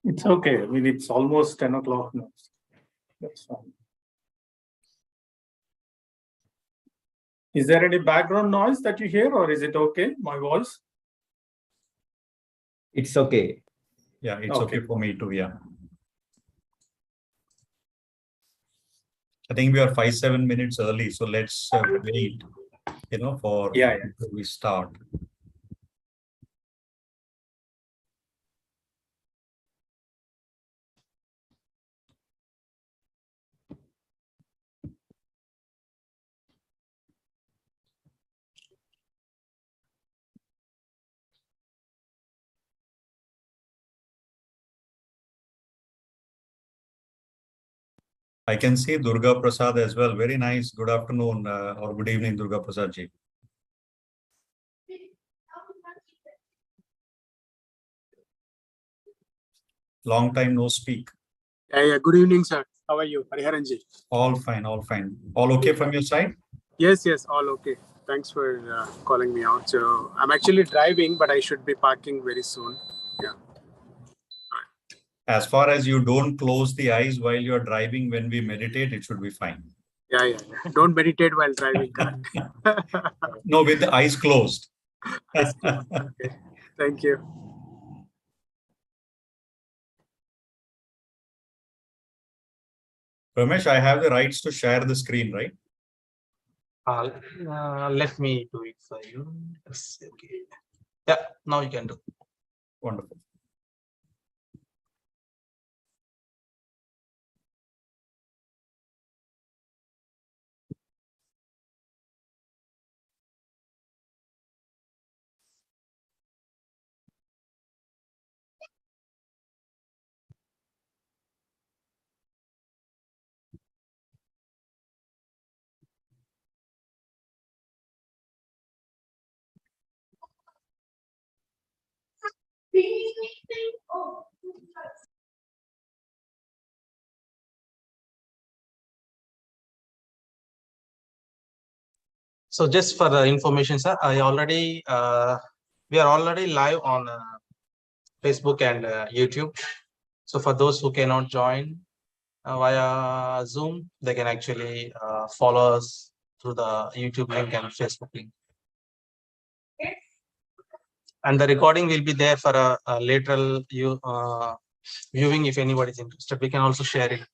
It's okay. I mean, it's almost 10 o'clock now. That's fine. Is there any background noise that you hear, or is it okay, my voice? It's okay. Yeah, it's okay for me too. Yeah. I think we are 5-7 minutes early, so let's wait, for before we start. I can see Durga Prasad as well. Very nice. Good afternoon or good evening, Durga Prasad ji. Long time no speak. Yeah. Good evening, sir. How are you, Hariharan ji? All fine, all fine. All okay from your side? Yes, all okay. Thanks for calling me out. So I'm actually driving, but I should be parking very soon. Yeah. As far as you don't close the eyes while you're driving when we meditate, it should be fine. Yeah. Don't meditate while driving. No, with the eyes closed. Okay. Thank you. Ramesh, I have the rights to share the screen, right? Let me do it for you. Yes, okay. Yeah, now you can do. Wonderful. So just for the information, sir, we are already live on Facebook and YouTube. So for those who cannot join via Zoom, they can actually follow us through the YouTube link and Facebook link. And the recording will be there for a lateral viewing if anybody is interested. We can also share it.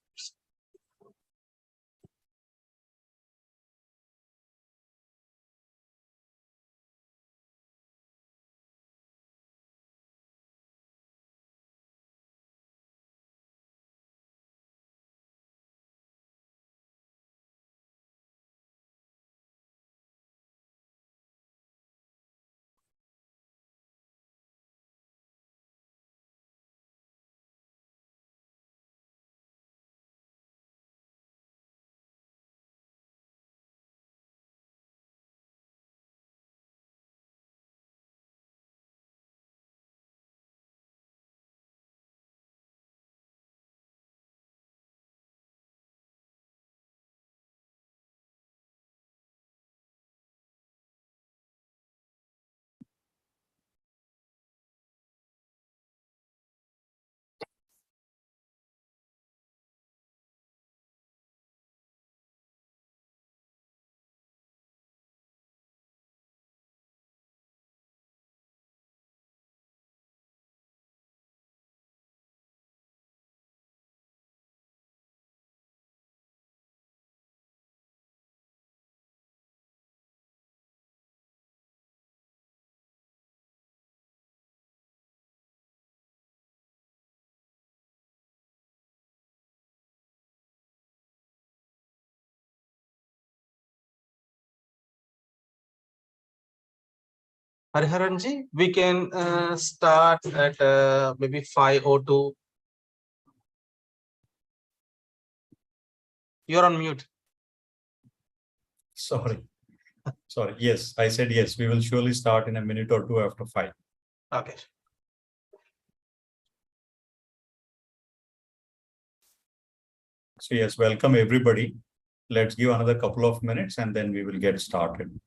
Hariharanji, we can start at maybe 5:02. You're on mute. Sorry. Yes, I said yes. We will surely start in a minute or two after 5. Okay. So yes, welcome everybody. Let's give another couple of minutes and then we will get started.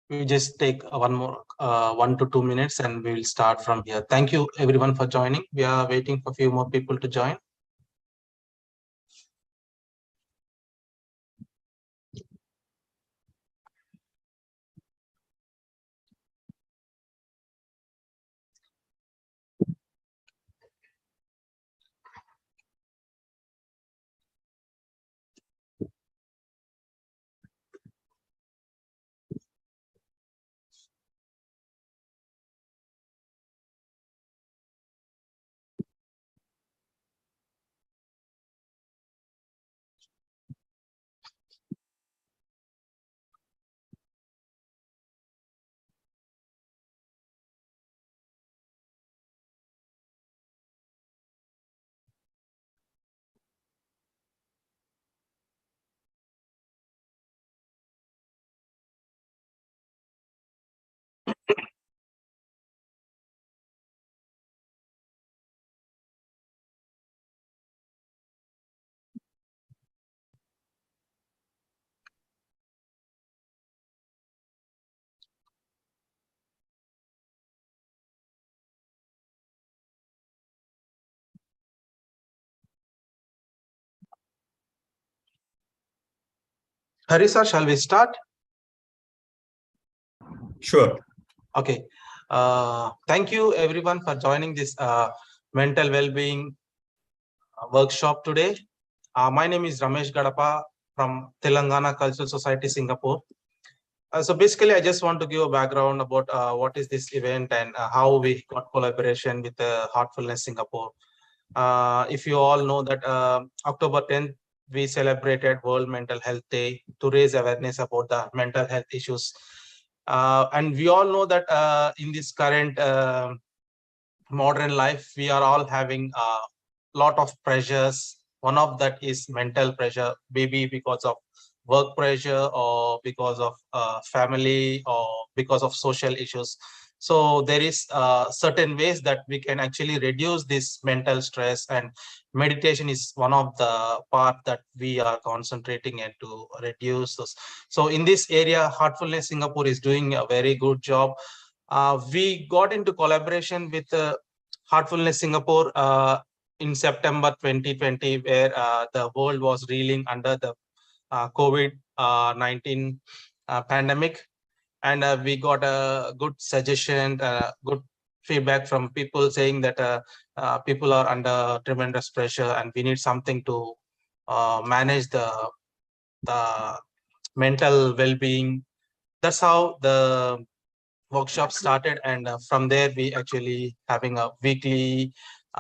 we just take 1 to 2 minutes and we will start from here. Thank you everyone for joining. We are waiting for a few more people to join. Harisa, shall we start? Sure. Okay. Thank you everyone for joining this mental well-being workshop today. My name is Ramesh Gadapa from Telangana Cultural Society, Singapore. So basically, I just want to give a background about what is this event and how we got collaboration with Heartfulness Singapore. If you all know that October 10th, we celebrated World Mental Health Day to raise awareness about the mental health issues. And we all know that in this current modern life, we are all having a lot of pressures. One of that is mental pressure, maybe because of work pressure or because of family or because of social issues. So there is certain ways that we can actually reduce this mental stress, and meditation is one of the part that we are concentrating and to reduce those. So in this area, Heartfulness Singapore is doing a very good job. We got into collaboration with Heartfulness Singapore in September 2020, where the world was reeling under the COVID-19 pandemic. And we got a good suggestion, good feedback from people saying that people are under tremendous pressure and we need something to manage the mental well-being. That's how the workshop started, and from there we actually having a weekly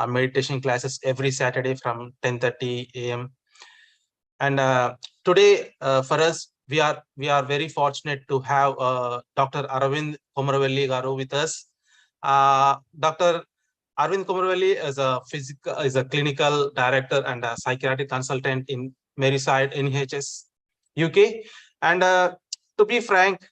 meditation classes every Saturday from 10:30 a.m. And today for us, we are very fortunate to have Dr. Arvind Komaravelli Garu with us. Dr. Arvind Komaravelli is a clinical director and a psychiatric consultant in Maryside NHS UK. And to be frank,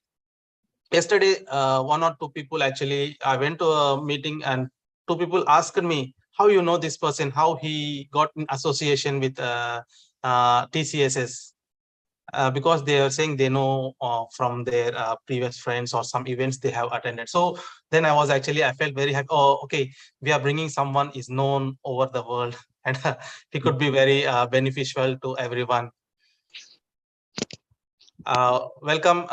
yesterday one or two people, actually I went to a meeting and two people asked me, how you know this person, how he got in association with TCSS, because they are saying they know from their previous friends or some events they have attended. So then I felt very happy. Oh, okay, we are bringing someone is known over the world, and he could be very beneficial to everyone. Welcome,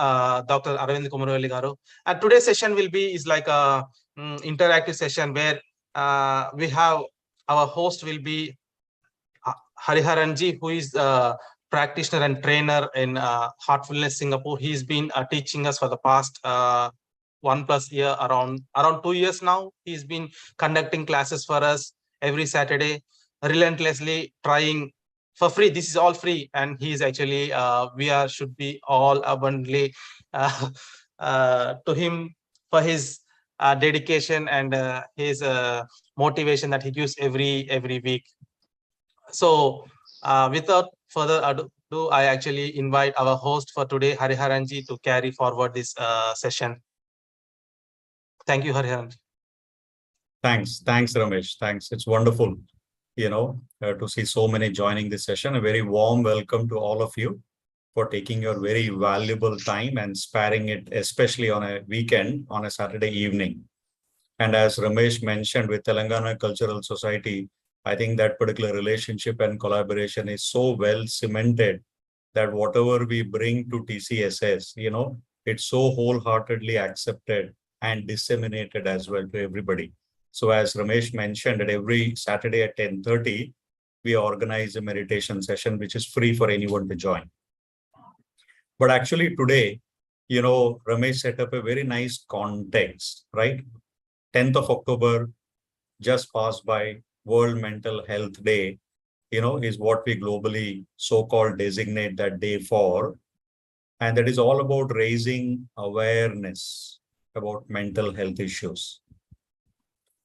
Dr. Arvind Komaravelli Garu. And today's session is like a interactive session where we have our host will be Hariharanji, who is a practitioner and trainer in Heartfulness Singapore. He's been teaching us for the past 1+ year, around 2 years now. He's been conducting classes for us every Saturday, relentlessly trying for free. This is all free, and he's actually should be all abundantly to him for his dedication and his motivation that he gives every week. So without further ado, I actually invite our host for today, Hariharanji, to carry forward this session. Thank you, Hariharanji. Thanks, Ramesh. Thanks. It's wonderful, to see so many joining this session. A very warm welcome to all of you. for taking your very valuable time and sparing it, especially on a weekend, on a Saturday evening. And as Ramesh mentioned, with Telangana Cultural Society, I think that particular relationship and collaboration is so well cemented that whatever we bring to TCSS, it's so wholeheartedly accepted and disseminated as well to everybody. So as Ramesh mentioned, that every Saturday at 10:30, we organize a meditation session, which is free for anyone to join. But actually today, Ramesh set up a very nice context, right? 10th of October just passed by, World Mental Health Day, is what we globally so-called designate that day for. And that is all about raising awareness about mental health issues.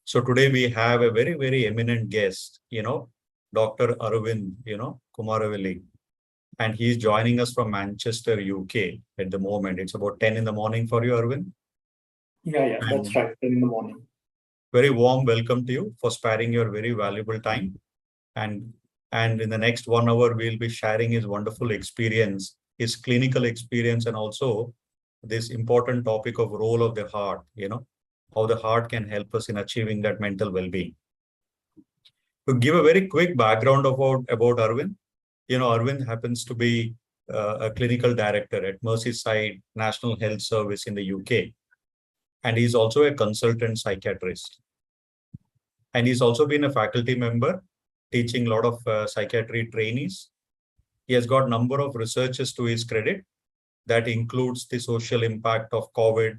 So today we have a very, very eminent guest, Dr. Arvind, Kumaravelli. And he's joining us from Manchester, UK at the moment. It's about 10 in the morning for you, Arvind. Yeah, that's right, 10 in the morning. Very warm welcome to you for sparing your very valuable time. And in the next 1 hour, we'll be sharing his wonderful experience, his clinical experience, and also this important topic of role of the heart, how the heart can help us in achieving that mental well-being. To give a very quick background about Arvind, Arvind happens to be a clinical director at Merseyside National Health Service in the UK. And he's also a consultant psychiatrist. And he's also been a faculty member, teaching a lot of psychiatry trainees. He has got a number of researches to his credit that includes the social impact of COVID,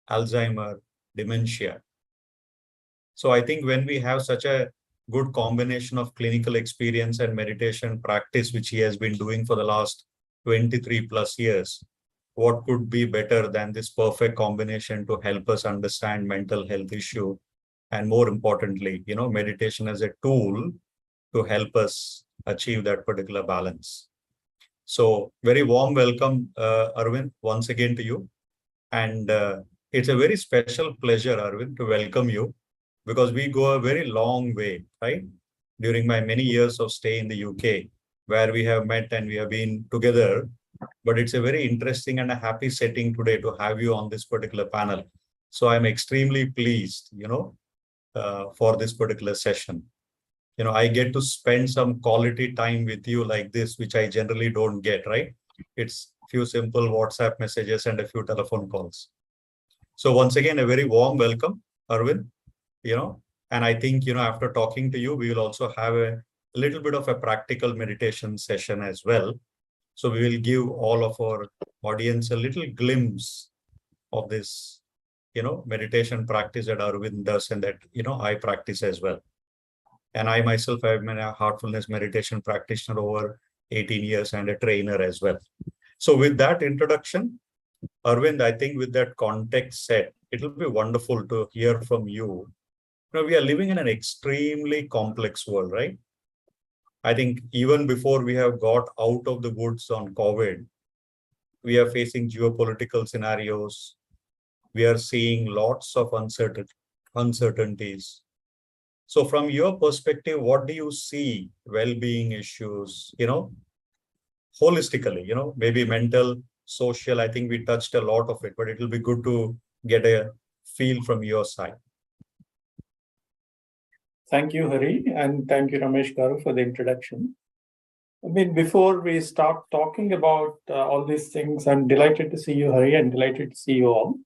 Alzheimer, dementia. So I think when we have such a good combination of clinical experience and meditation practice, which he has been doing for the last 23 plus years, what could be better than this perfect combination to help us understand mental health issue? And more importantly, meditation as a tool to help us achieve that particular balance. So very warm welcome, Arvind, once again to you. And it's a very special pleasure, Arvind, to welcome you, because we go a very long way, right? During my many years of stay in the UK, where we have met and we have been together. But it's a very interesting and a happy setting today to have you on this particular panel. So I'm extremely pleased, for this particular session. I get to spend some quality time with you like this, which I generally don't get, right? It's a few simple WhatsApp messages and a few telephone calls. So once again, a very warm welcome, Arvind, and I think, after talking to you, we will also have a little bit of a practical meditation session as well. So we will give all of our audience a little glimpse of this, meditation practice that Arvind does and that, I practice as well. And I myself have been a heartfulness meditation practitioner over 18 years and a trainer as well. So with that introduction, Arvind, I think with that context set, it will be wonderful to hear from you. We are living in an extremely complex world, right? I think even before we have got out of the woods on COVID, we are facing geopolitical scenarios. We are seeing lots of uncertainties. So from your perspective, what do you see well-being issues, holistically, maybe mental, social? I think we touched a lot of it, but it will be good to get a feel from your side. Thank you, Hari, and thank you, Ramesh Garu, for the introduction. Before we start talking about all these things, I'm delighted to see you, Hari, and delighted to see you all.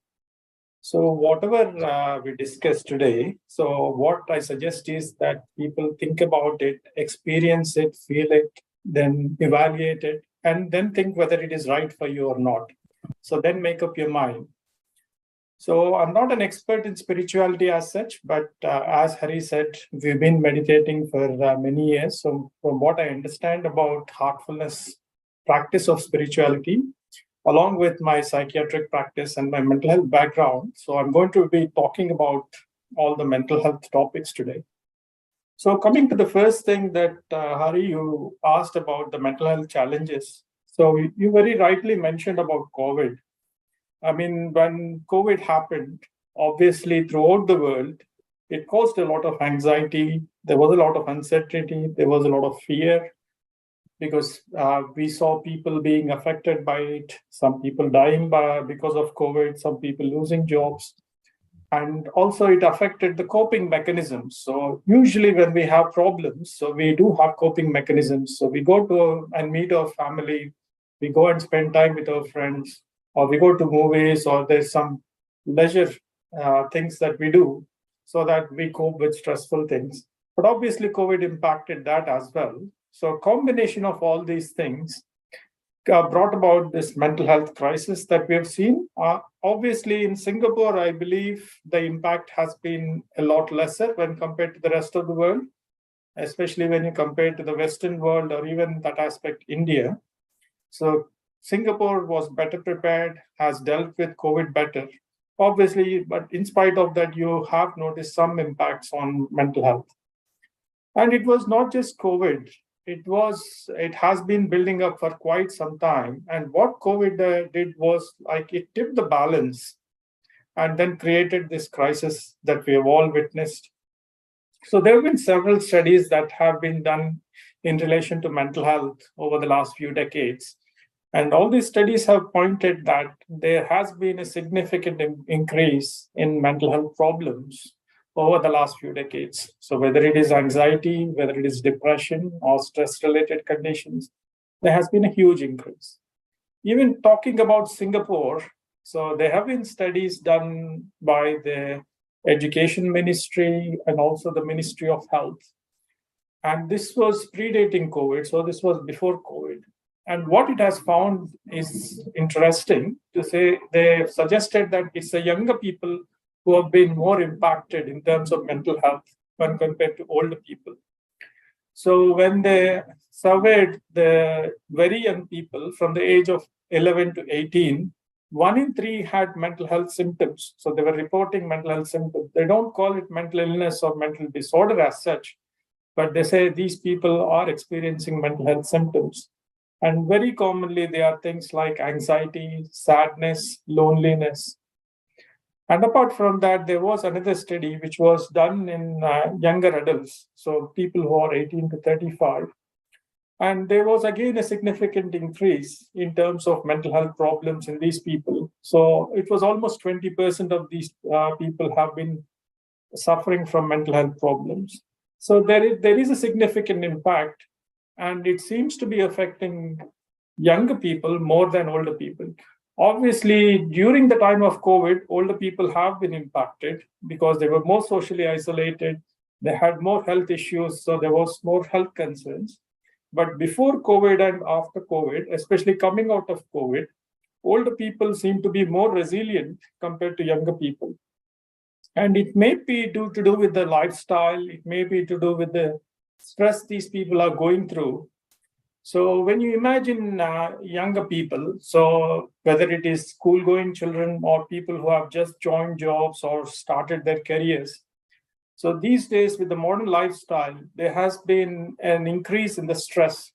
So whatever we discussed today, so what I suggest is that people think about it, experience it, feel it, then evaluate it, and then think whether it is right for you or not. So then make up your mind. So I'm not an expert in spirituality as such, but as Hari said, we've been meditating for many years. So from what I understand about heartfulness, practice of spirituality, along with my psychiatric practice and my mental health background, so I'm going to be talking about all the mental health topics today. So coming to the first thing that, Hari, you asked about the mental health challenges. So you very rightly mentioned about COVID. When COVID happened, obviously throughout the world, it caused a lot of anxiety. There was a lot of uncertainty. There was a lot of fear. because we saw people being affected by it, some people dying because of COVID, some people losing jobs. And also it affected the coping mechanisms. So usually when we have problems, so we do have coping mechanisms. So we go to and meet our family, we go and spend time with our friends, or we go to movies, or there's some leisure things that we do so that we cope with stressful things. But obviously COVID impacted that as well. So a combination of all these things brought about this mental health crisis that we have seen. Obviously, in Singapore, I believe the impact has been a lot lesser when compared to the rest of the world, especially when you compare to the Western world or even that aspect, India. So Singapore was better prepared, has dealt with COVID better, obviously, but in spite of that, you have noticed some impacts on mental health. And it was not just COVID. It has been building up for quite some time. And what COVID did was like it tipped the balance and then created this crisis that we have all witnessed. So there have been several studies that have been done in relation to mental health over the last few decades. And all these studies have pointed that there has been a significant increase in mental health problems over the last few decades. So whether it is anxiety, whether it is depression or stress-related conditions, there has been a huge increase. Even talking about Singapore, so there have been studies done by the Education Ministry and also the Ministry of Health. And this was predating COVID, so this was before COVID. And what it has found is interesting to say. They suggested that it's the younger people who have been more impacted in terms of mental health when compared to older people. So when they surveyed the very young people from the age of 11 to 18, 1 in 3 had mental health symptoms. So they were reporting mental health symptoms. They don't call it mental illness or mental disorder as such, but they say these people are experiencing mental health symptoms. And very commonly, they are things like anxiety, sadness, loneliness. And apart from that, there was another study which was done in younger adults, so people who are 18 to 35. And there was again a significant increase in terms of mental health problems in these people. So it was almost 20% of these people have been suffering from mental health problems. So there is a significant impact, and it seems to be affecting younger people more than older people. Obviously, during the time of COVID, older people have been impacted because they were more socially isolated. They had more health issues, so there was more health concerns. But before COVID and after COVID, especially coming out of COVID, older people seem to be more resilient compared to younger people. And it may be to do with the lifestyle, it may be to do with the stress these people are going through. So when you imagine younger people, so whether it is school-going children or people who have just joined jobs or started their careers, so these days with the modern lifestyle, there has been an increase in the stress.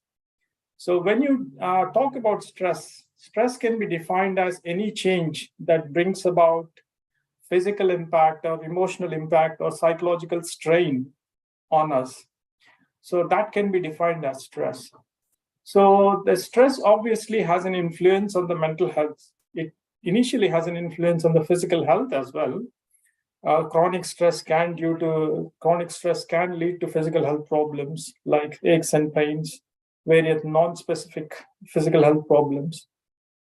So when you talk about stress, stress can be defined as any change that brings about physical impact or emotional impact or psychological strain on us. So that can be defined as stress. So the stress obviously has an influence on the mental health. It initially has an influence on the physical health as well. Chronic stress can lead to physical health problems like aches and pains, various non-specific physical health problems.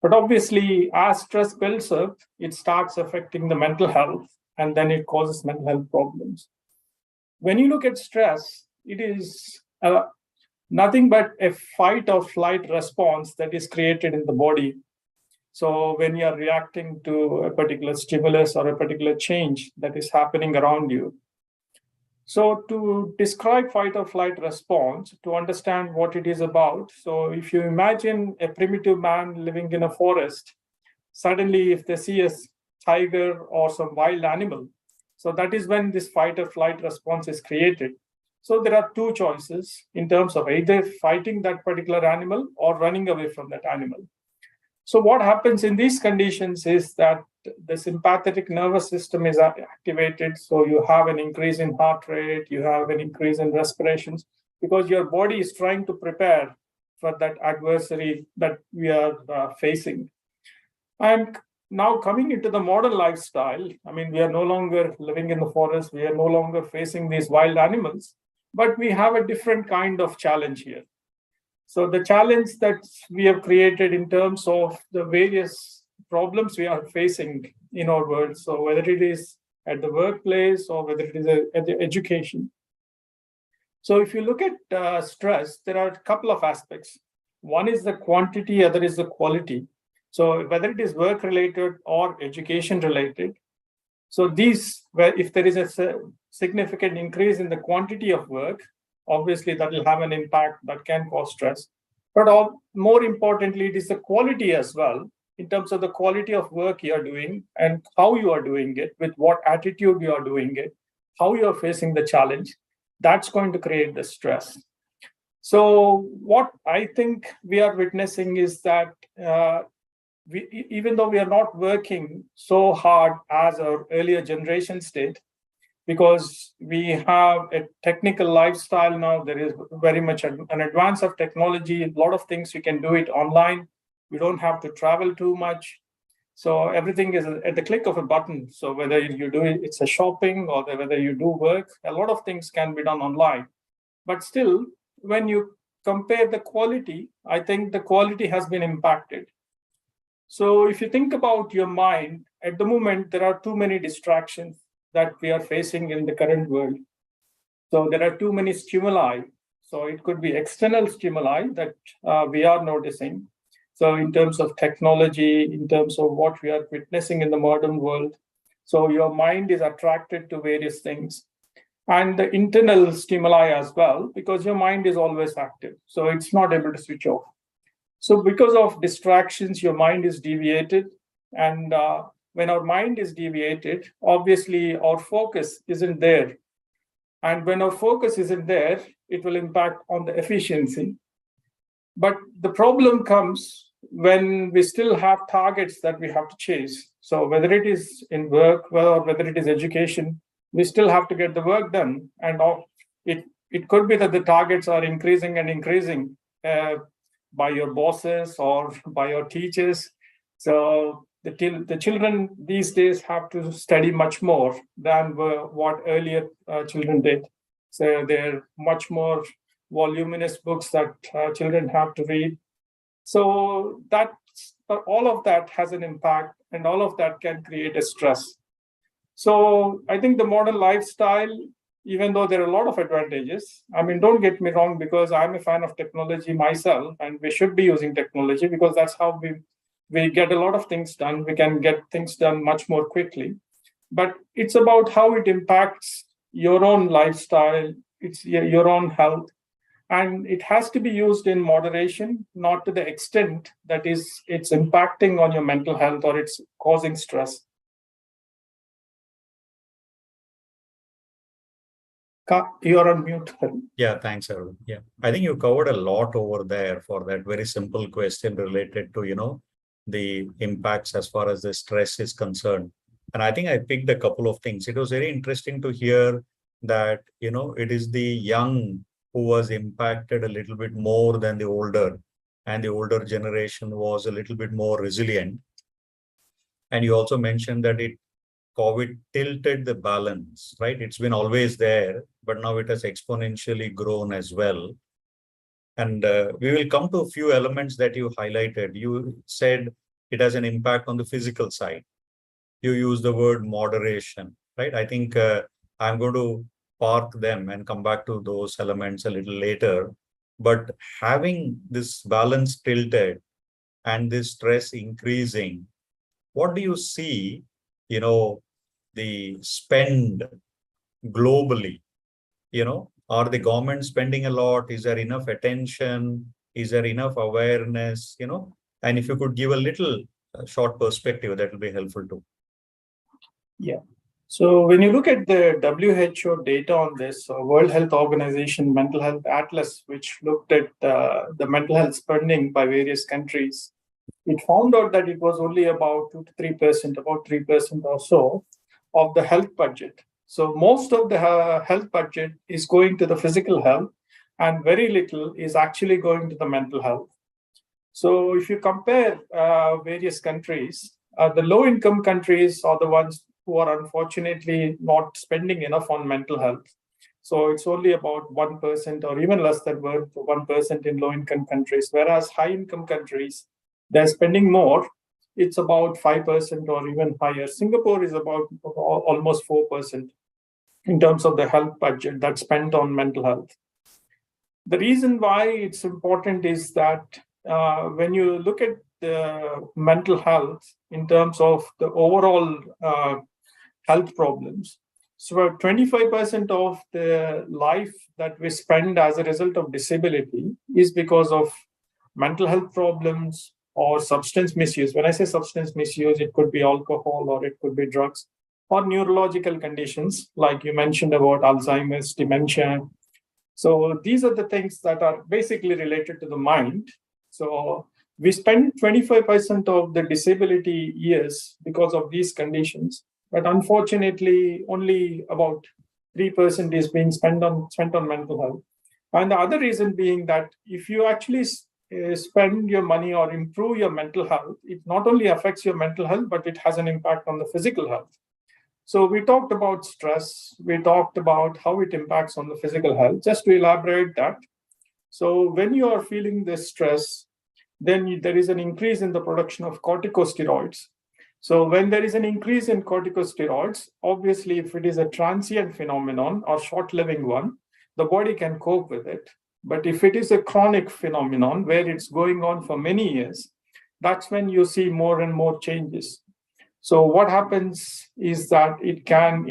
But obviously, as stress builds up, it starts affecting the mental health, and then it causes mental health problems. When you look at stress, it is nothing but a fight or flight response that is created in the body. So when you are reacting to a particular stimulus or a particular change that is happening around you. So to describe fight or flight response, to understand what it is about. So if you imagine a primitive man living in a forest, suddenly if they see a tiger or some wild animal, so that is when this fight or flight response is created. So there are two choices in terms of either fighting that particular animal or running away from that animal. So what happens in these conditions is that the sympathetic nervous system is activated. So you have an increase in heart rate, you have an increase in respirations, because your body is trying to prepare for that adversary that we are facing. And now coming into the modern lifestyle, I mean, we are no longer living in the forest, we are no longer facing these wild animals, but we have a different kind of challenge here. So the challenge that we have created in terms of the various problems we are facing in our world, so whether it is at the workplace or whether it is at the education. So if you look at stress, there are a couple of aspects. One is the quantity, other is the quality. So whether it is work related or education related, so these, if there is a significant increase in the quantity of work, obviously that will have an impact that can cause stress. But more importantly, it is the quality as well, in terms of the quality of work you are doing and how you are doing it, with what attitude you are doing it, how you are facing the challenge. That's going to create the stress. So what I think we are witnessing is that even though we are not working so hard as our earlier generations did, because we have a technical lifestyle now, there is very much an advance of technology, a lot of things we can do it online. We don't have to travel too much. So everything is at the click of a button. So whether you do it's a shopping or whether you do work, a lot of things can be done online. But still, when you compare the quality, I think the quality has been impacted. So if you think about your mind, at the moment, there are too many distractions that we are facing in the current world. So there are too many stimuli. So it could be external stimuli that we are noticing. So in terms of technology, in terms of what we are witnessing in the modern world, so your mind is attracted to various things. And the internal stimuli as well, because your mind is always active. So it's not able to switch off. So because of distractions, your mind is deviated. And when our mind is deviated, obviously our focus isn't there. And when our focus isn't there, it will impact on the efficiency. But the problem comes when we still have targets that we have to chase. So whether it is in work or whether it is education, we still have to get the work done. And it could be that the targets are increasing and increasing by your bosses or by your teachers. So the children these days have to study much more than what earlier children did. So there are much more voluminous books that children have to read. So all of that has an impact, and all of that can create a stress. So I think the modern lifestyle, even though there are a lot of advantages, I mean, don't get me wrong, because I'm a fan of technology myself, and we should be using technology because that's how we get a lot of things done. We can get things done much more quickly. But it's about how it impacts your own lifestyle, it's your own health. And it has to be used in moderation, not to the extent that it's impacting on your mental health or it's causing stress. You're on mute. Yeah, thanks, Arun. Yeah, I think you covered a lot over there for that very simple question related to, the impacts as far as the stress is concerned. And I think I picked a couple of things. It was very interesting to hear that, it is the young who was impacted a little bit more than the older, and the older generation was a little bit more resilient. And you also mentioned that COVID tilted the balance, right? It's been always there, but now it has exponentially grown as well. And we will come to a few elements that you highlighted. You said it has an impact on the physical side. You use the word moderation, right? I think I'm going to park them and come back to those elements a little later. But having this balance tilted and this stress increasing, what do you see, the spend globally? Are the government spending a lot? Is there enough attention? Is there enough awareness? And if you could give a little short perspective, that will be helpful too. Yeah. So when you look at the WHO data on this, World Health Organization Mental Health Atlas, which looked at the mental health spending by various countries, it found out that it was only about 2 to 3%, about 3% or so of the health budget. So most of the health budget is going to the physical health, and very little is actually going to the mental health. So if you compare various countries, the low-income countries are the ones who are unfortunately not spending enough on mental health. So it's only about 1% or even less than 1% in low-income countries, whereas high-income countries, they're spending more. It's about 5% or even higher. Singapore is about almost 4% in terms of the health budget that's spent on mental health. The reason why it's important is that when you look at the mental health in terms of the overall health problems, so 25% of the life that we spend as a result of disability is because of mental health problems or substance misuse. When I say substance misuse, it could be alcohol or it could be drugs or neurological conditions, like you mentioned about Alzheimer's, dementia. So these are the things that are basically related to the mind. So we spend 25% of the disability years because of these conditions, but unfortunately, only about 3% is being spent on mental health. And the other reason being that if you actually spend your money or improve your mental health, it not only affects your mental health, but it has an impact on the physical health. So we talked about stress. We talked about how it impacts on the physical health. Just to elaborate that. So when you are feeling this stress, then there is an increase in the production of corticosteroids. So when there is an increase in corticosteroids, obviously, if it is a transient phenomenon or short-living one, the body can cope with it. But if it is a chronic phenomenon where it's going on for many years, that's when you see more and more changes. So what happens is that it can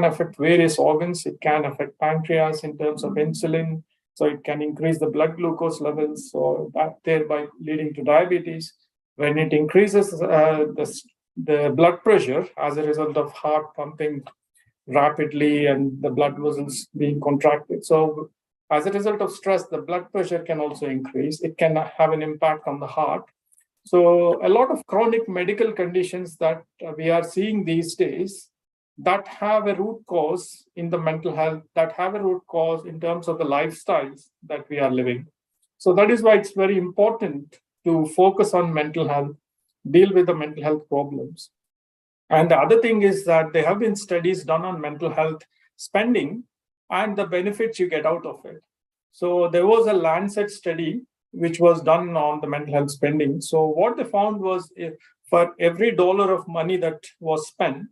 affect various organs. It can affect pancreas in terms of insulin. So it can increase the blood glucose levels, so that thereby leading to diabetes. When it increases the blood pressure as a result of heart pumping rapidly and the blood vessels being contracted. So as a result of stress, the blood pressure can also increase. It can have an impact on the heart. So a lot of chronic medical conditions that we are seeing these days that have a root cause in the mental health, that have a root cause in terms of the lifestyles that we are living. So that is why it's very important to focus on mental health, deal with the mental health problems. And the other thing is that there have been studies done on mental health spending and the benefits you get out of it. So there was a Lancet study which was done on the mental health spending. So what they found was for every dollar of money that was spent,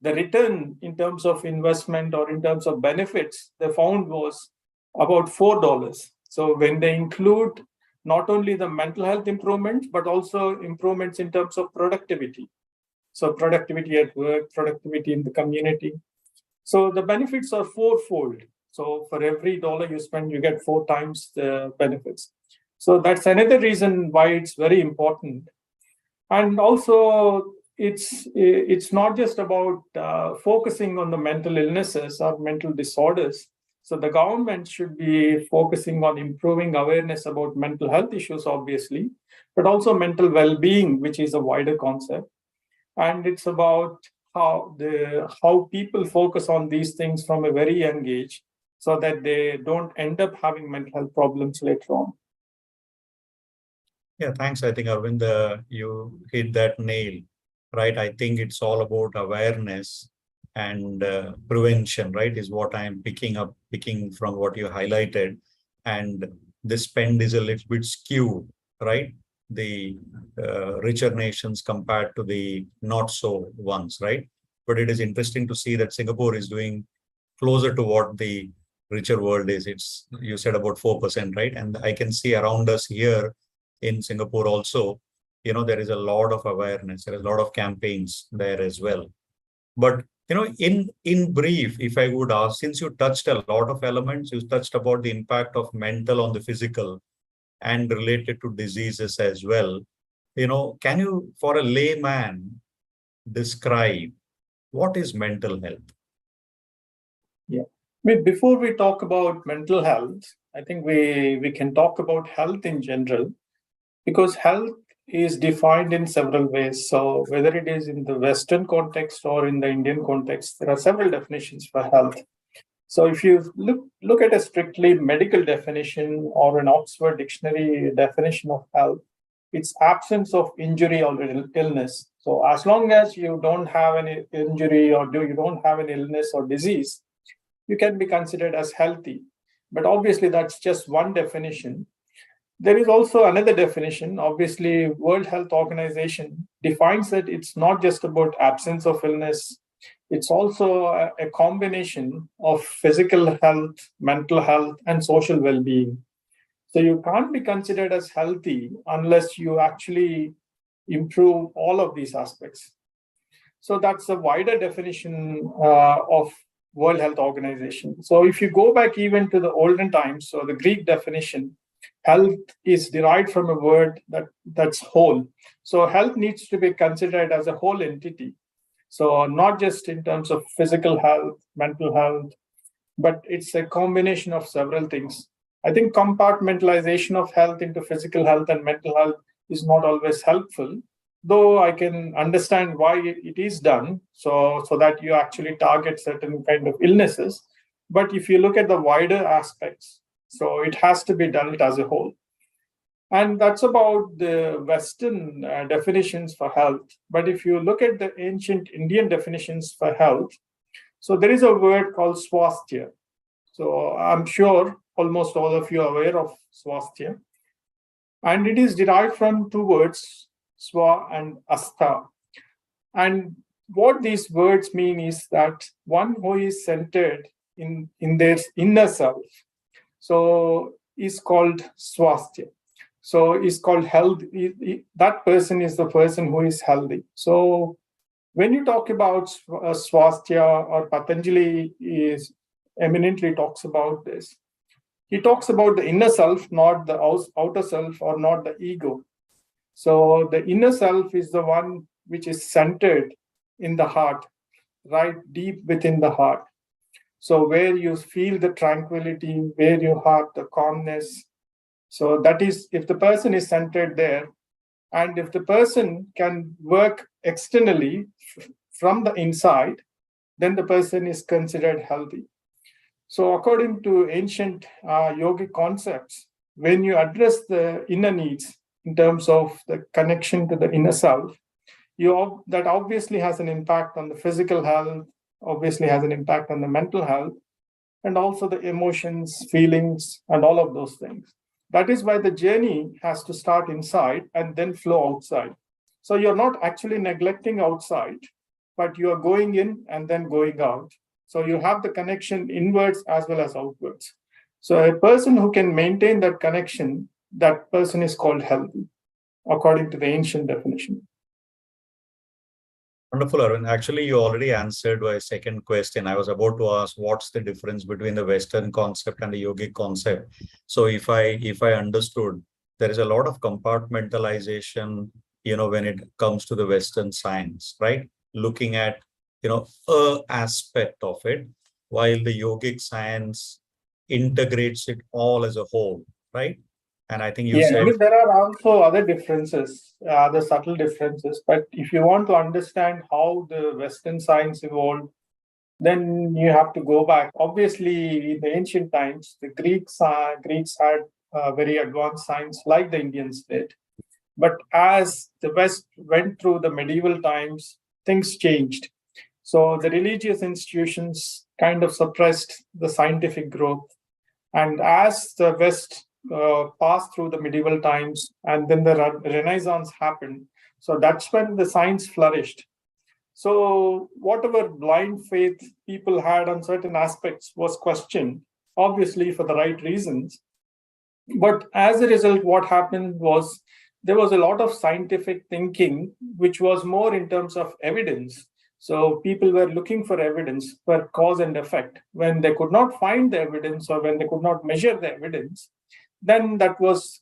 the return in terms of investment or in terms of benefits they found was about $4. So when they include not only the mental health improvements, but also improvements in terms of productivity. So productivity at work, productivity in the community. So the benefits are fourfold. So for every dollar you spend, you get 4 times the benefits. So that's another reason why it's very important. And also, it's not just about focusing on the mental illnesses or mental disorders. So the government should be focusing on improving awareness about mental health issues, obviously, but also mental well-being, which is a wider concept. And it's about how people focus on these things from a very young age so that they don't end up having mental health problems later on. Yeah, thanks. I think Arvind, you hit that nail, right? I think it's all about awareness and prevention, right? Is what I'm picking from what you highlighted. And the spend is a little bit skewed, right? The richer nations compared to the not so ones, right? But it is interesting to see that Singapore is doing closer to what the richer world is. It's, you said about 4%, right? And I can see around us here in Singapore also, you know, there is a lot of awareness. There is a lot of campaigns there as well. But, you know, in brief, if I would ask, since you touched a lot of elements, you touched about the impact of mental on the physical and related to diseases as well. You know, can you, for a layman, describe what is mental health? Yeah. I mean, before we talk about mental health, I think we can talk about health in general, because health is defined in several ways. So whether it is in the Western context or in the Indian context, there are several definitions for health. So if you look at a strictly medical definition or an Oxford dictionary definition of health, it's absence of injury or illness. So as long as you don't have any injury or you don't have any illness or disease, you can be considered as healthy. But obviously, that's just one definition. There is also another definition. Obviously, World Health Organization defines that it's not just about absence of illness. It's also a combination of physical health, mental health, and social well-being. So you can't be considered as healthy unless you actually improve all of these aspects. So that's a wider definition of World Health Organization. So if you go back even to the olden times, so the Greek definition, health is derived from a word that's whole. So health needs to be considered as a whole entity. So not just in terms of physical health, mental health, but it's a combination of several things. I think compartmentalization of health into physical health and mental health is not always helpful, though I can understand why it is done, so that you actually target certain kind of illnesses. But if you look at the wider aspects, so it has to be dealt as a whole. And that's about the Western definitions for health. But if you look at the ancient Indian definitions for health, so there is a word called Swastia. So I'm sure almost all of you are aware of Swastia. And it is derived from two words, Swa and Asta. And what these words mean is that one who is centered in their inner self, so is called Swastia. So is called health. That person is the person who is healthy. So when you talk about Swastia, or Patanjali is eminently talks about this, he talks about the inner self, not the outer self or not the ego. So the inner self is the one which is centered in the heart, right deep within the heart. So where you feel the tranquility, where you have the calmness. So that is, if the person is centered there, and if the person can work externally from the inside, then the person is considered healthy. So according to ancient yogic concepts, when you address the inner needs in terms of the connection to the inner self, that obviously has an impact on the physical health, obviously has an impact on the mental health, and also the emotions, feelings, and all of those things. That is why the journey has to start inside and then flow outside. So you're not actually neglecting outside, but you are going in and then going out. So you have the connection inwards as well as outwards. So a person who can maintain that connection, that person is called healthy, according to the ancient definition. Wonderful, Arvind. Actually, you already answered my second question. I was about to ask what's the difference between the Western concept and the yogic concept. So if I understood, there is a lot of compartmentalization, when it comes to the Western science, right? Looking at, a aspect of it, while the yogic science integrates it all as a whole, right? And I think you said there are also other differences, other subtle differences. But if you want to understand how the Western science evolved, then you have to go back. Obviously, in the ancient times, the Greeks had very advanced science like the Indians did. But as the West went through the medieval times, things changed. So the religious institutions kind of suppressed the scientific growth. And as the West passed through the medieval times, and then the Renaissance happened. So that's when the science flourished. So whatever blind faith people had on certain aspects was questioned, obviously for the right reasons. But as a result, what happened was there was a lot of scientific thinking, which was more in terms of evidence. So people were looking for evidence for cause and effect. When they could not find the evidence, or when they could not measure the evidence, then that was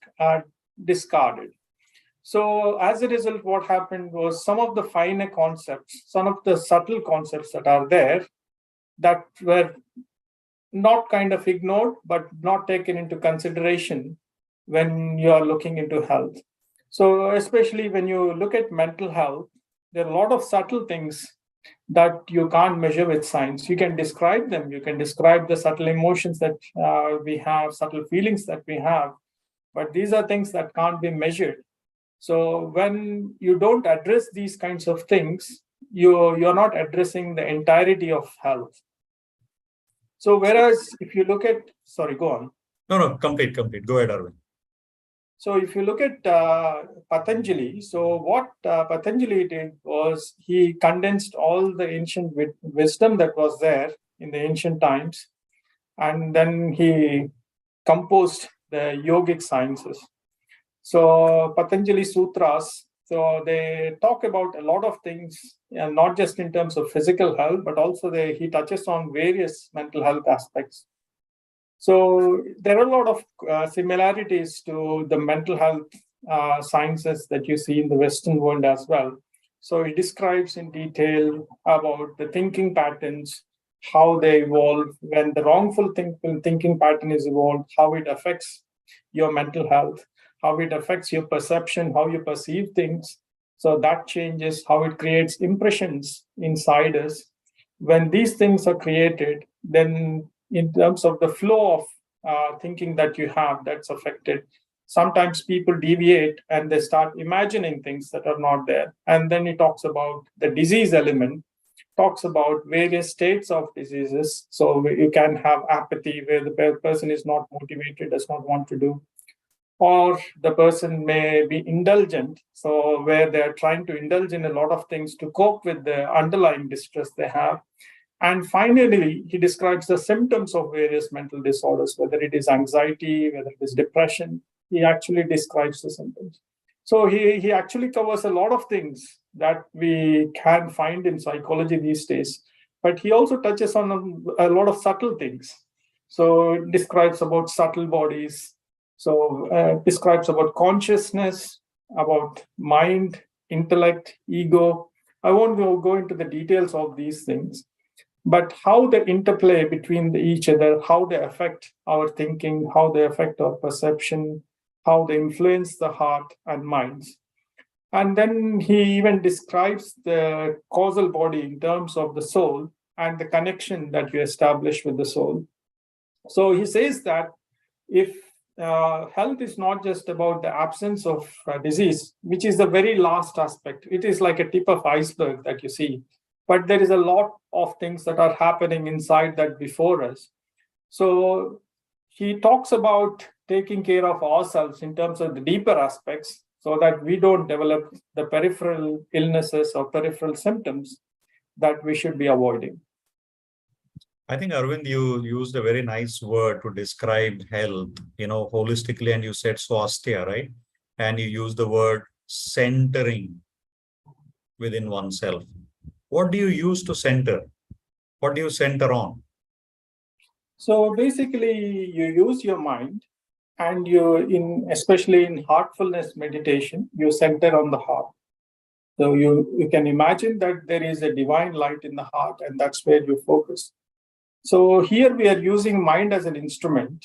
discarded. So as a result, what happened was some of the finer concepts, some of the subtle concepts that are there, that were not kind of ignored, but not taken into consideration when you are looking into health. So especially when you look at mental health, there are a lot of subtle things that you can't measure with science. You can describe them. You can describe the subtle emotions that we have, subtle feelings that we have, but these are things that can't be measured. So when you don't address these kinds of things, you're not addressing the entirety of health. So whereas if you look at, sorry, go on. No, complete. Go ahead, Arvind. So if you look at Patanjali, so what Patanjali did was he condensed all the ancient wisdom that was there in the ancient times, and then he composed the yogic sciences. So Patanjali Sutras, so they talk about a lot of things, and not just in terms of physical health, but also he touches on various mental health aspects. So there are a lot of similarities to the mental health sciences that you see in the Western world as well. So it describes in detail about the thinking patterns, how they evolve, when the wrongful thinking pattern is evolved, how it affects your mental health, how it affects your perception, how you perceive things. So that changes, how it creates impressions inside us. When these things are created, then in terms of the flow of thinking that you have, that's affected. Sometimes people deviate and they start imagining things that are not there. And then he talks about the disease element, talks about various states of diseases. So you can have apathy where the person is not motivated, does not want to do. Or the person may be indulgent, so where they're trying to indulge in a lot of things to cope with the underlying distress they have. And finally, he describes the symptoms of various mental disorders, whether it is anxiety, whether it is depression. He actually describes the symptoms. So he actually covers a lot of things that we can find in psychology these days. But he also touches on a lot of subtle things. So it describes about subtle bodies. So describes about consciousness, about mind, intellect, ego. I won't go into the details of these things. But how they interplay between each other, how they affect our thinking, how they affect our perception, how they influence the heart and minds. And then he even describes the causal body in terms of the soul and the connection that you establish with the soul. So he says that if health is not just about the absence of disease, which is the very last aspect, it is like a tip of iceberg that you see. But there is a lot of things that are happening inside that before us. So he talks about taking care of ourselves in terms of the deeper aspects so that we don't develop the peripheral illnesses or peripheral symptoms that we should be avoiding. I think, Arvind, you used a very nice word to describe health, holistically, and you said swastia, right? And you used the word centering within oneself. What do you use to center? What do you center on? So basically, you use your mind, and especially in heartfulness meditation, you center on the heart. So you can imagine that there is a divine light in the heart, and that's where you focus. So here we are using mind as an instrument.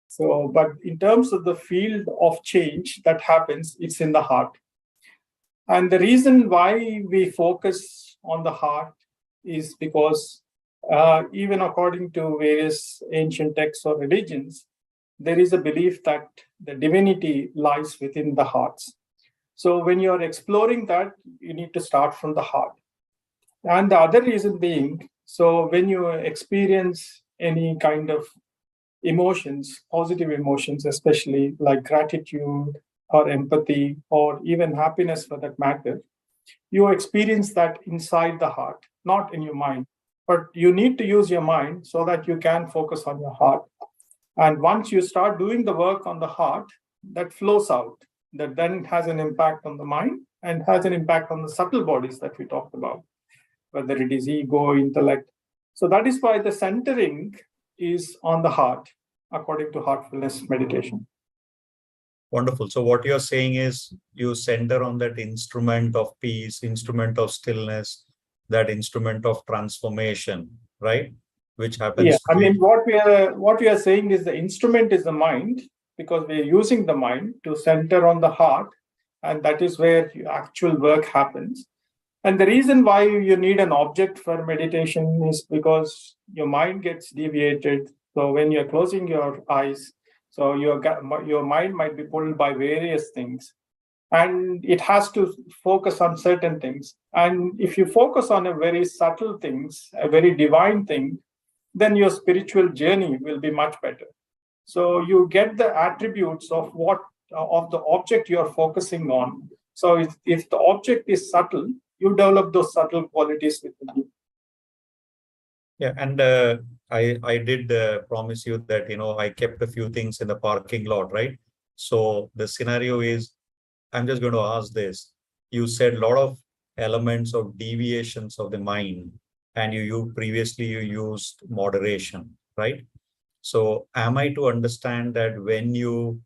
So, but in terms of the field of change that happens, it's in the heart. And the reason why we focus on the heart is because even according to various ancient texts or religions, there is a belief that the divinity lies within the hearts. So when you're exploring that, you need to start from the heart. And the other reason being, so when you experience any kind of emotions, positive emotions, especially like gratitude or empathy or even happiness for that matter, you experience that inside the heart, not in your mind. But you need to use your mind so that you can focus on your heart. And once you start doing the work on the heart, that flows out, that then has an impact on the mind and has an impact on the subtle bodies that we talked about, whether it is ego, intellect. So that is why the centering is on the heart, according to heartfulness meditation. Wonderful. So what you're saying is you center on that instrument of peace, instrument of stillness, that instrument of transformation, right? Which happens. Yeah, I mean, what we are saying is the instrument is the mind, because we are using the mind to center on the heart, and that is where actual work happens. And the reason why you need an object for meditation is because your mind gets deviated. So when you're closing your eyes, so your mind might be pulled by various things, and it has to focus on certain things. And if you focus on a very subtle things, a very divine thing, then your spiritual journey will be much better. So you get the attributes of of the object you're focusing on. So if the object is subtle, you develop those subtle qualities within you. Yeah, and I did promise you that I kept a few things in the parking lot, right? So the scenario is, I'm just going to ask this. You said a lot of elements of deviations of the mind, and you previously you used moderation, right? So am I to understand that when you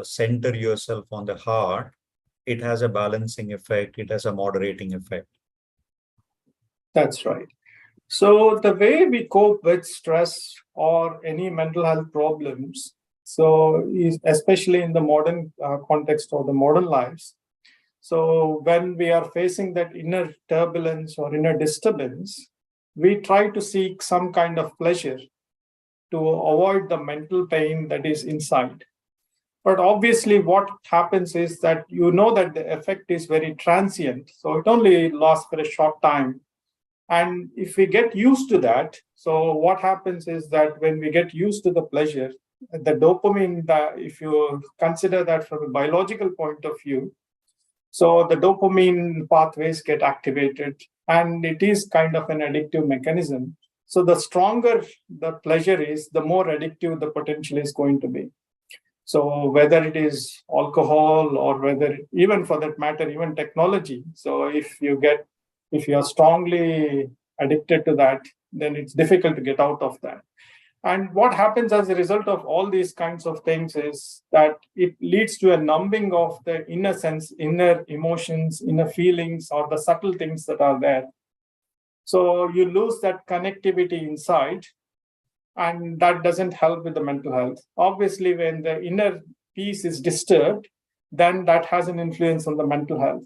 center yourself on the heart, it has a balancing effect, it has a moderating effect? That's right. So the way we cope with stress or any mental health problems, so especially in the modern context of the modern lives, so when we are facing that inner turbulence or inner disturbance, we try to seek some kind of pleasure to avoid the mental pain that is inside. But obviously, what happens is that that the effect is very transient. So it only lasts for a short time. And if we get used to that, so what happens is that when we get used to the pleasure, the dopamine, if you consider that from a biological point of view, so the dopamine pathways get activated, and it is kind of an addictive mechanism. So the stronger the pleasure is, the more addictive the potential is going to be. So whether it is alcohol or whether, even for that matter, even technology. So if you are strongly addicted to that, then it's difficult to get out of that. And what happens as a result of all these kinds of things is that it leads to a numbing of the inner sense, inner emotions, inner feelings, or the subtle things that are there. So you lose that connectivity inside, and that doesn't help with the mental health. Obviously, when the inner peace is disturbed, then that has an influence on the mental health.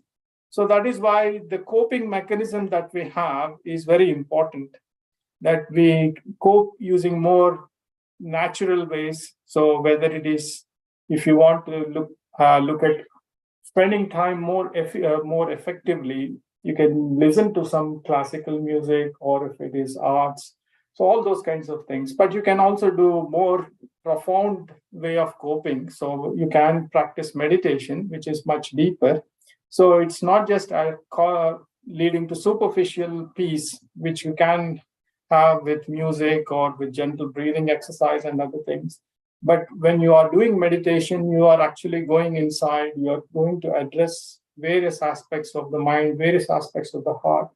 So that is why the coping mechanism that we have is very important, that we cope using more natural ways. So whether it is, if you want to look at spending time more effectively, you can listen to some classical music, or if it is arts, so all those kinds of things. But you can also do more profound way of coping. So you can practice meditation, which is much deeper. So it's not just leading to superficial peace, which you can have with music or with gentle breathing exercise and other things. But when you are doing meditation, you are actually going inside, you are going to address various aspects of the mind, various aspects of the heart.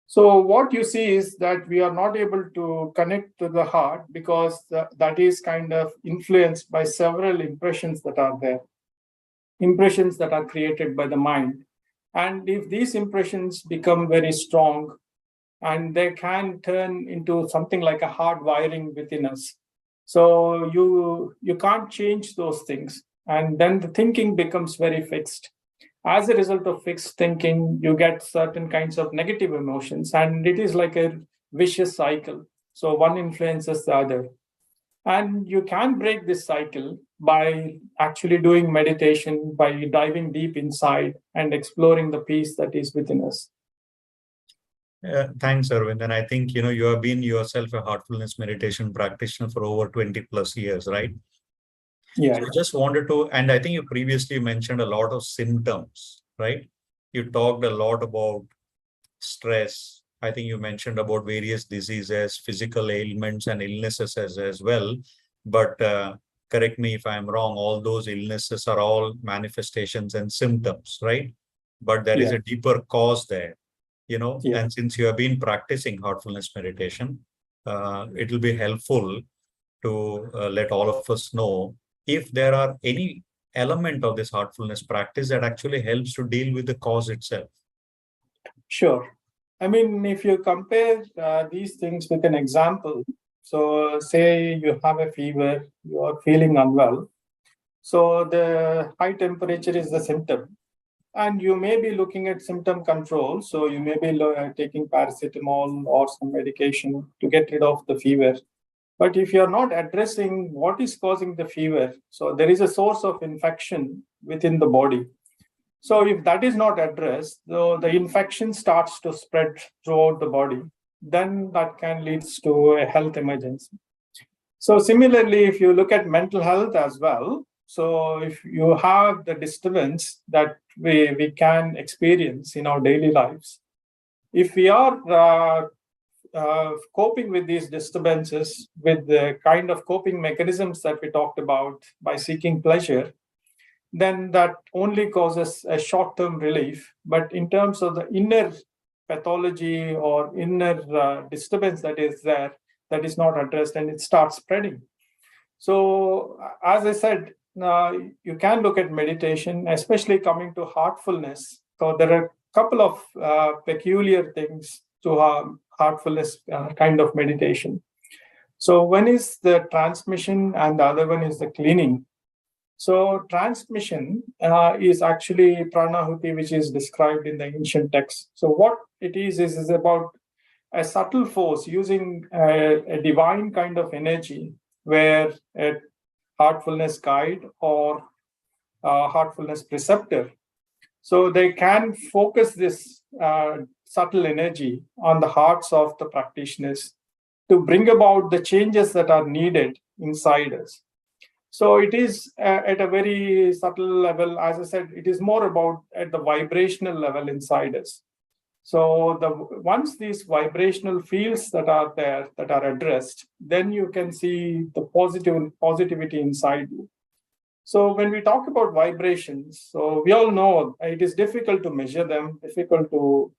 So what you see is that we are not able to connect to the heart because that is kind of influenced by several impressions that are there, impressions that are created by the mind. And if these impressions become very strong, and they can turn into something like a hard wiring within us. So you can't change those things. And then the thinking becomes very fixed. As a result of fixed thinking, you get certain kinds of negative emotions, and it is like a vicious cycle. So one influences the other. And you can break this cycle by actually doing meditation, by diving deep inside and exploring the peace that is within us. Thanks, Arvind. And I think, you have been yourself a heartfulness meditation practitioner for over 20 plus years, right? Yeah. So I just wanted to, and I think you previously mentioned a lot of symptoms, right? You talked a lot about stress. I think you mentioned about various diseases, physical ailments and illnesses as well. But correct me if I'm wrong, all those illnesses are all manifestations and symptoms, right? But there is a deeper cause there. And since you have been practicing heartfulness meditation, it will be helpful to let all of us know if there are any element of this heartfulness practice that actually helps to deal with the cause itself. Sure. I mean, if you compare these things with an example, so say you have a fever, you are feeling unwell. So the high temperature is the symptom. and you may be looking at symptom control. So you may be taking paracetamol or some medication to get rid of the fever. But if you're not addressing what is causing the fever, so there is a source of infection within the body. So if that is not addressed, the infection starts to spread throughout the body, then that can lead to a health emergency. So similarly, if you look at mental health as well, so if you have the disturbance that we can experience in our daily lives, if we are coping with these disturbances with the kind of coping mechanisms that we talked about by seeking pleasure, then that only causes a short-term relief. But in terms of the inner pathology or inner disturbance that is there, that is not addressed, and it starts spreading. So, as I said, you can look at meditation, especially coming to heartfulness. So there are a couple of peculiar things to heartfulness kind of meditation. So one is the transmission, and the other one is the cleaning. So transmission is actually pranahuti, which is described in the ancient texts. So what it is about a subtle force using a divine kind of energy, where a heartfulness guide or a heartfulness preceptor, so they can focus this subtle energy on the hearts of the practitioners to bring about the changes that are needed inside us. So it is at a very subtle level. As I said, it is more about at the vibrational level inside us. So once these vibrational fields that are there, that are addressed, then you can see the positivity inside you. So when we talk about vibrations, so we all know it is difficult to measure them, difficult to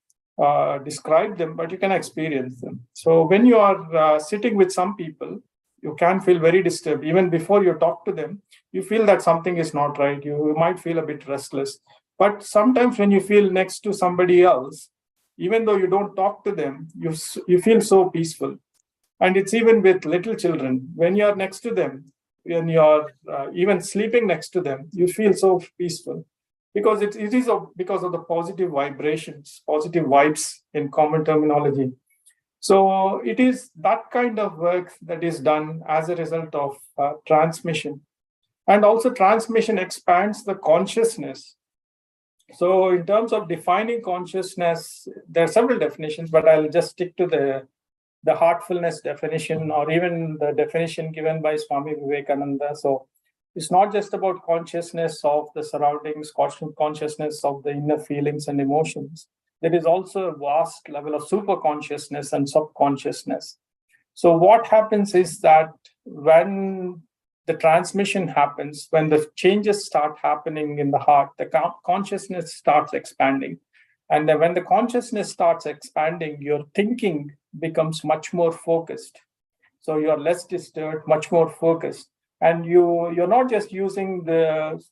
describe them, but you can experience them. So when you are sitting with some people, you can feel very disturbed. Even before you talk to them, you feel that something is not right. You might feel a bit restless. But sometimes when you feel next to somebody else, even though you don't talk to them, you feel so peaceful. And it's even with little children. When you are next to them, when you are even sleeping next to them, you feel so peaceful. Because it is because of the positive vibrations, positive vibes in common terminology. So it is that kind of work that is done as a result of transmission. And also transmission expands the consciousness. So in terms of defining consciousness, there are several definitions, but I'll just stick to the heartfulness definition, or even the definition given by Swami Vivekananda. So it's not just about consciousness of the surroundings, consciousness of the inner feelings and emotions. There is also a vast level of super consciousness and subconsciousness. So what happens is that when the transmission happens, when the changes start happening in the heart, the consciousness starts expanding. And then when the consciousness starts expanding, your thinking becomes much more focused. So you're less disturbed, much more focused. And you're not just using the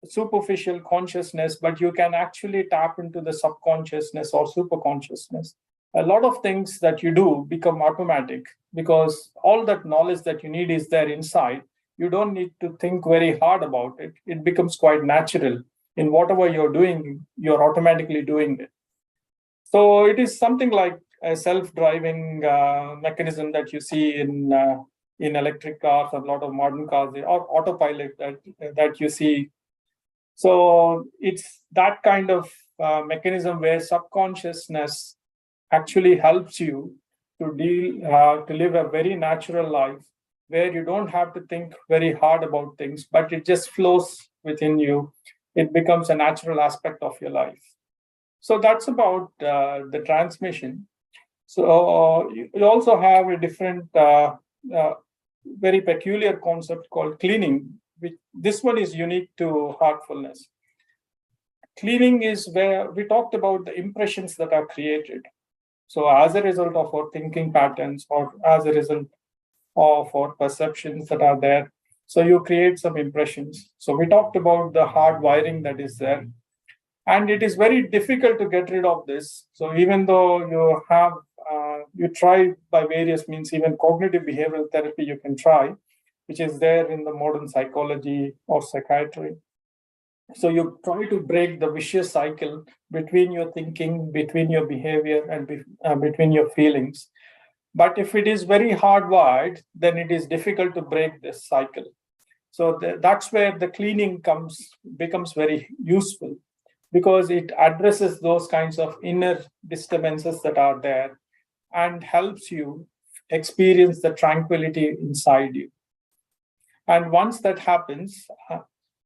superficial consciousness, but you can actually tap into the subconsciousness or superconsciousness. A lot of things that you do become automatic because all that knowledge that you need is there inside. You don't need to think very hard about it. It becomes quite natural. In whatever you're doing, you're automatically doing it. So it is something like a self-driving mechanism that you see in electric cars, a lot of modern cars, or autopilot that you see. So it's that kind of mechanism where subconsciousness actually helps you to live a very natural life, where you don't have to think very hard about things, but it just flows within you. It becomes a natural aspect of your life. So that's about the transmission. So you also have a different, very peculiar concept called cleaning. This one is unique to heartfulness. Cleaning is where we talked about the impressions that are created. So as a result of our thinking patterns, or as a result of our perceptions that are there, so you create some impressions. So we talked about the hard wiring that is there. And it is very difficult to get rid of this. So even though you try by various means, even cognitive behavioral therapy you can try, which is there in the modern psychology or psychiatry. So you try to break the vicious cycle between your thinking, between your behavior, and between your feelings. But if it is very hardwired, then it is difficult to break this cycle. So that's where the cleaning becomes very useful, because it addresses those kinds of inner disturbances that are there and helps you experience the tranquility inside you. And once that happens,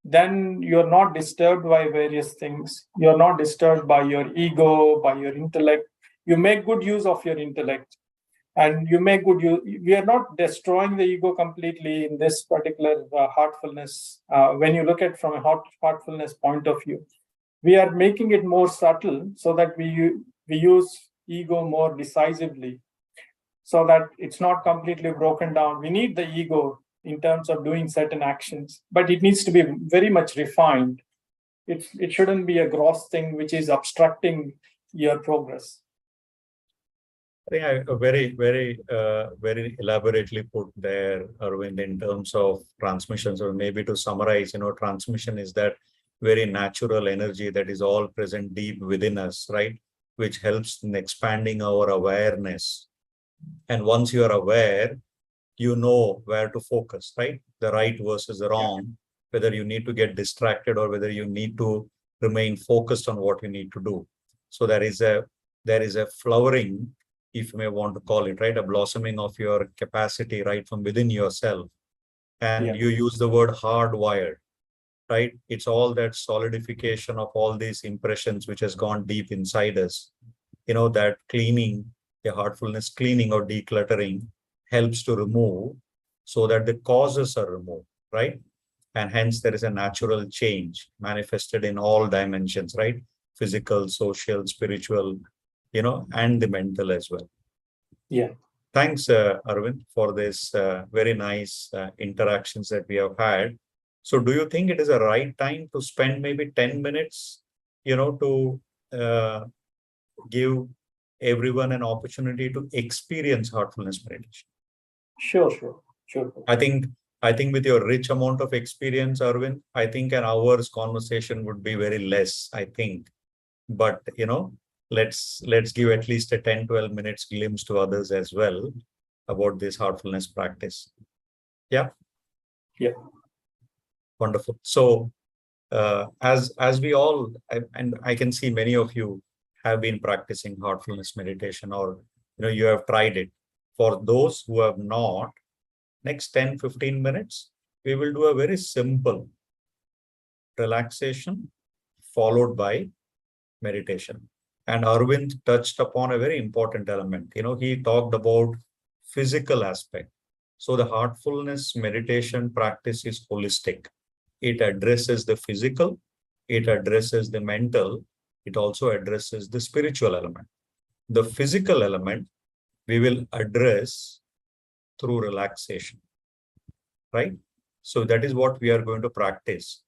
then you're not disturbed by various things. You're not disturbed by your ego, by your intellect. You make good use of your intellect, and you make good use. We are not destroying the ego completely in this particular heartfulness. When you look at from a heartfulness point of view, we are making it more subtle so that we use ego more decisively, so that it's not completely broken down. We need the ego in terms of doing certain actions, but it needs to be very much refined. It shouldn't be a gross thing which is obstructing your progress. I think very elaborately put there, Arvind, in terms of transmissions, or maybe to summarize, transmission is that very natural energy that is all present deep within us, right? Which helps in expanding our awareness. And once you are aware, you know where to focus, right? The right versus the wrong, whether you need to get distracted or whether you need to remain focused on what you need to do. So there is a flowering, if you may want to call it, right? A blossoming of your capacity right from within yourself. And you use the word hardwired, right? It's all that solidification of all these impressions which has gone deep inside us. That cleaning, the heartfulness cleaning or decluttering helps to remove, so that the causes are removed, right? And hence there is a natural change manifested in all dimensions, right? Physical, social, spiritual, and the mental as well. Yeah. Thanks, Arvind, for this very nice interactions that we have had. So do you think it is a right time to spend maybe 10 minutes, to give everyone an opportunity to experience heartfulness meditation? Sure. I think with your rich amount of experience, Arvind, I think an hour's conversation would be very less, I think. But, let's give at least a 10-12 minutes glimpse to others as well about this heartfulness practice. Yeah. Wonderful. So as we all, and I can see many of you have been practicing heartfulness meditation, or you have tried it. For those who have not, next 10-15 minutes, we will do a very simple relaxation followed by meditation. And Arvind touched upon a very important element. He talked about physical aspect. So the heartfulness meditation practice is holistic. It addresses the physical, it addresses the mental, it also addresses the spiritual element. The physical element we will address through relaxation, right? So that is what we are going to practice.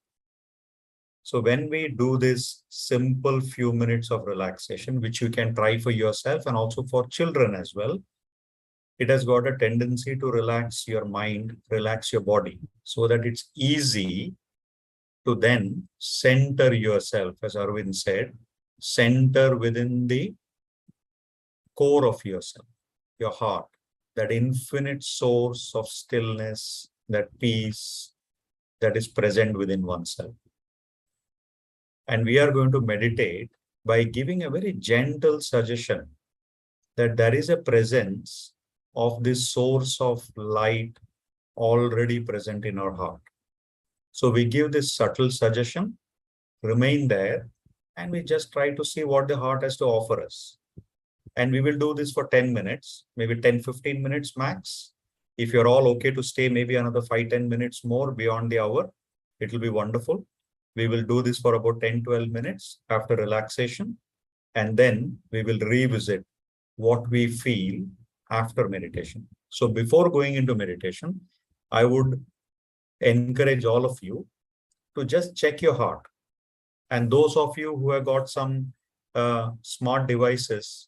So when we do this simple few minutes of relaxation, which you can try for yourself and also for children as well, it has got a tendency to relax your mind, relax your body, so that it's easy to then center yourself, as Arvind said, center within the core of yourself, your heart, that infinite source of stillness, that peace that is present within oneself. And we are going to meditate by giving a very gentle suggestion that there is a presence of this source of light already present in our heart. So we give this subtle suggestion, remain there, and we just try to see what the heart has to offer us. And we will do this for 10 minutes, maybe 10-15 minutes max. If you're all okay to stay maybe another 5-10 minutes more beyond the hour, it will be wonderful. We will do this for about 10-12 minutes after relaxation. And then we will revisit what we feel after meditation. So before going into meditation, I would encourage all of you to just check your heart. And those of you who have got some smart devices,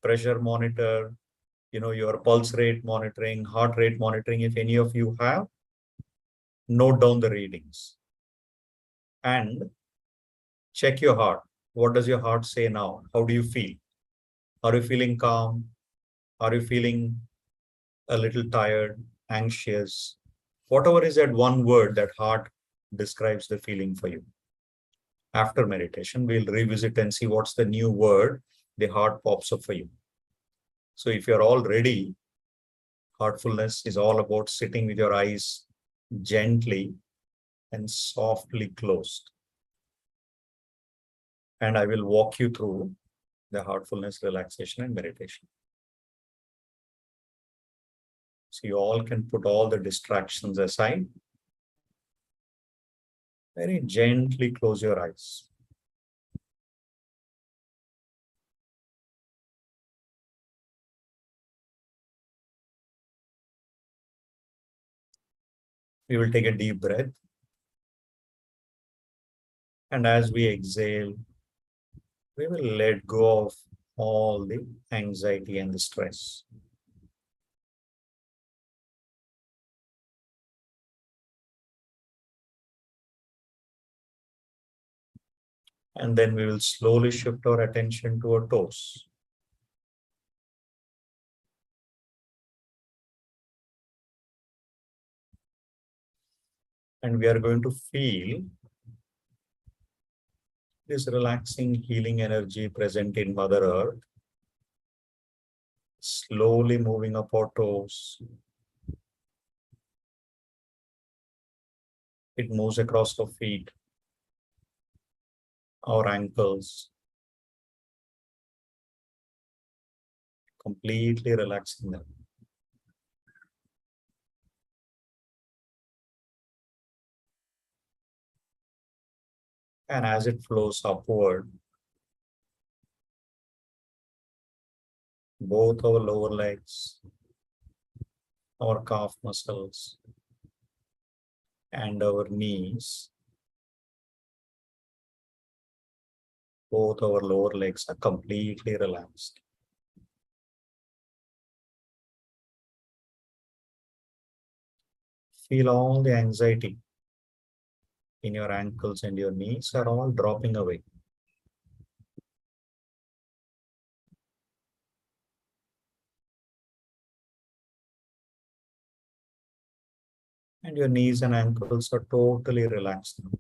pressure monitor, your pulse rate monitoring, heart rate monitoring, if any of you have, note down the readings. and check your heart. What does your heart say now? How do you feel? Are you feeling calm? Are you feeling a little tired, anxious? Whatever is that one word that heart describes the feeling for you. After meditation, we'll revisit and see what's the new word the heart pops up for you. So if you're all ready, heartfulness is all about sitting with your eyes gently and softly closed. And I will walk you through the heartfulness, relaxation, and meditation. So you all can put all the distractions aside. Very gently close your eyes. We will take a deep breath. And as we exhale, we will let go of all the anxiety and the stress. And then we will slowly shift our attention to our toes. And we are going to feel this relaxing, healing energy present in Mother Earth, slowly moving up our toes. It moves across our feet, our ankles, completely relaxing them. And as it flows upward, both our lower legs, our calf muscles, and our knees, both our lower legs are completely relaxed. Feel all the anxiety in your ankles and your knees are all dropping away. And your knees and ankles are totally relaxed now.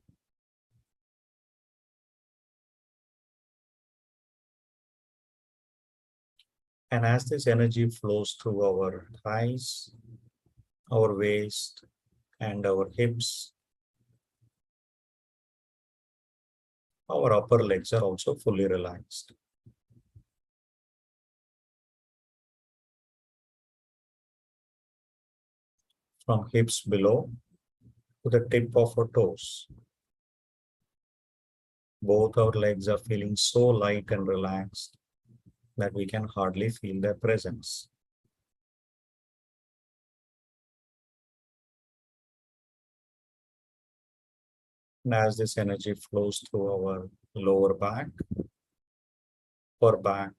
And as this energy flows through our thighs, our waist, and our hips, our upper legs are also fully relaxed. From hips below to the tip of our toes, both our legs are feeling so light and relaxed that we can hardly feel their presence. And as this energy flows through our lower back, upper back,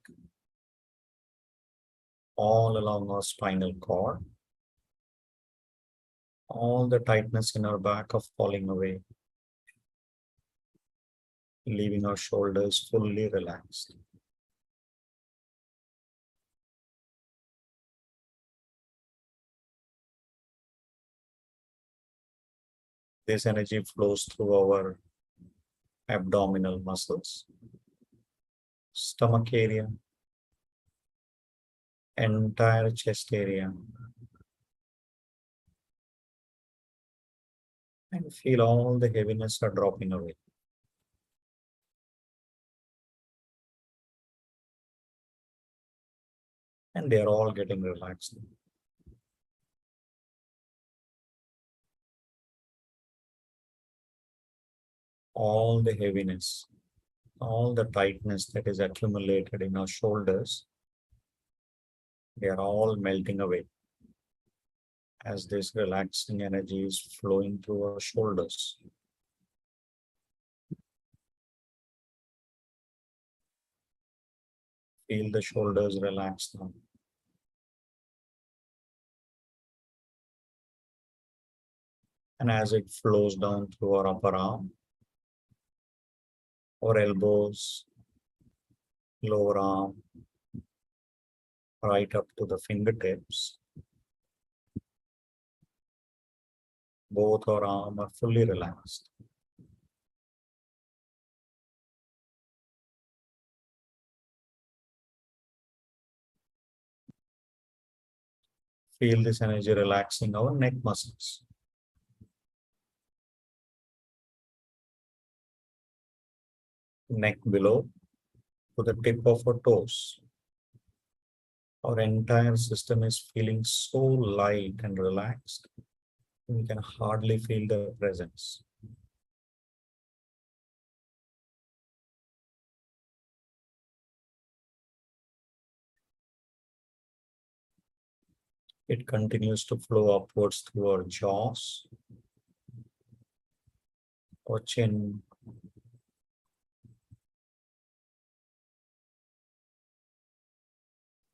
all along our spinal cord, all the tightness in our back are falling away, leaving our shoulders fully relaxed. This energy flows through our abdominal muscles, stomach area, entire chest area, and feel all the heaviness are dropping away. And they are all getting relaxed. All the heaviness, all the tightness that is accumulated in our shoulders, they are all melting away as this relaxing energy is flowing through our shoulders. Feel the shoulders relax now. And as it flows down through our upper arm, our elbows, lower arm, right up to the fingertips. Both our arms are fully relaxed. Feel this energy relaxing our neck muscles. Neck below to the tip of our toes. Our entire system is feeling so light and relaxed. We can hardly feel the presence. It continues to flow upwards through our jaws, our chin,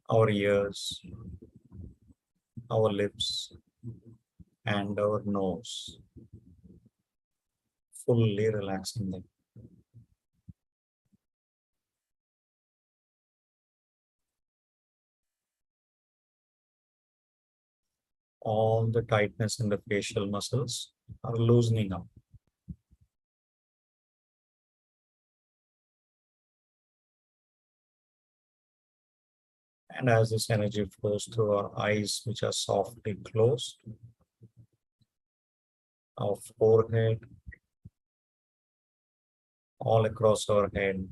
our ears, our lips, and our nose, fully relaxing them. All the tightness in the facial muscles are loosening up. And as this energy flows through our eyes, which are softly closed, our forehead, all across our head,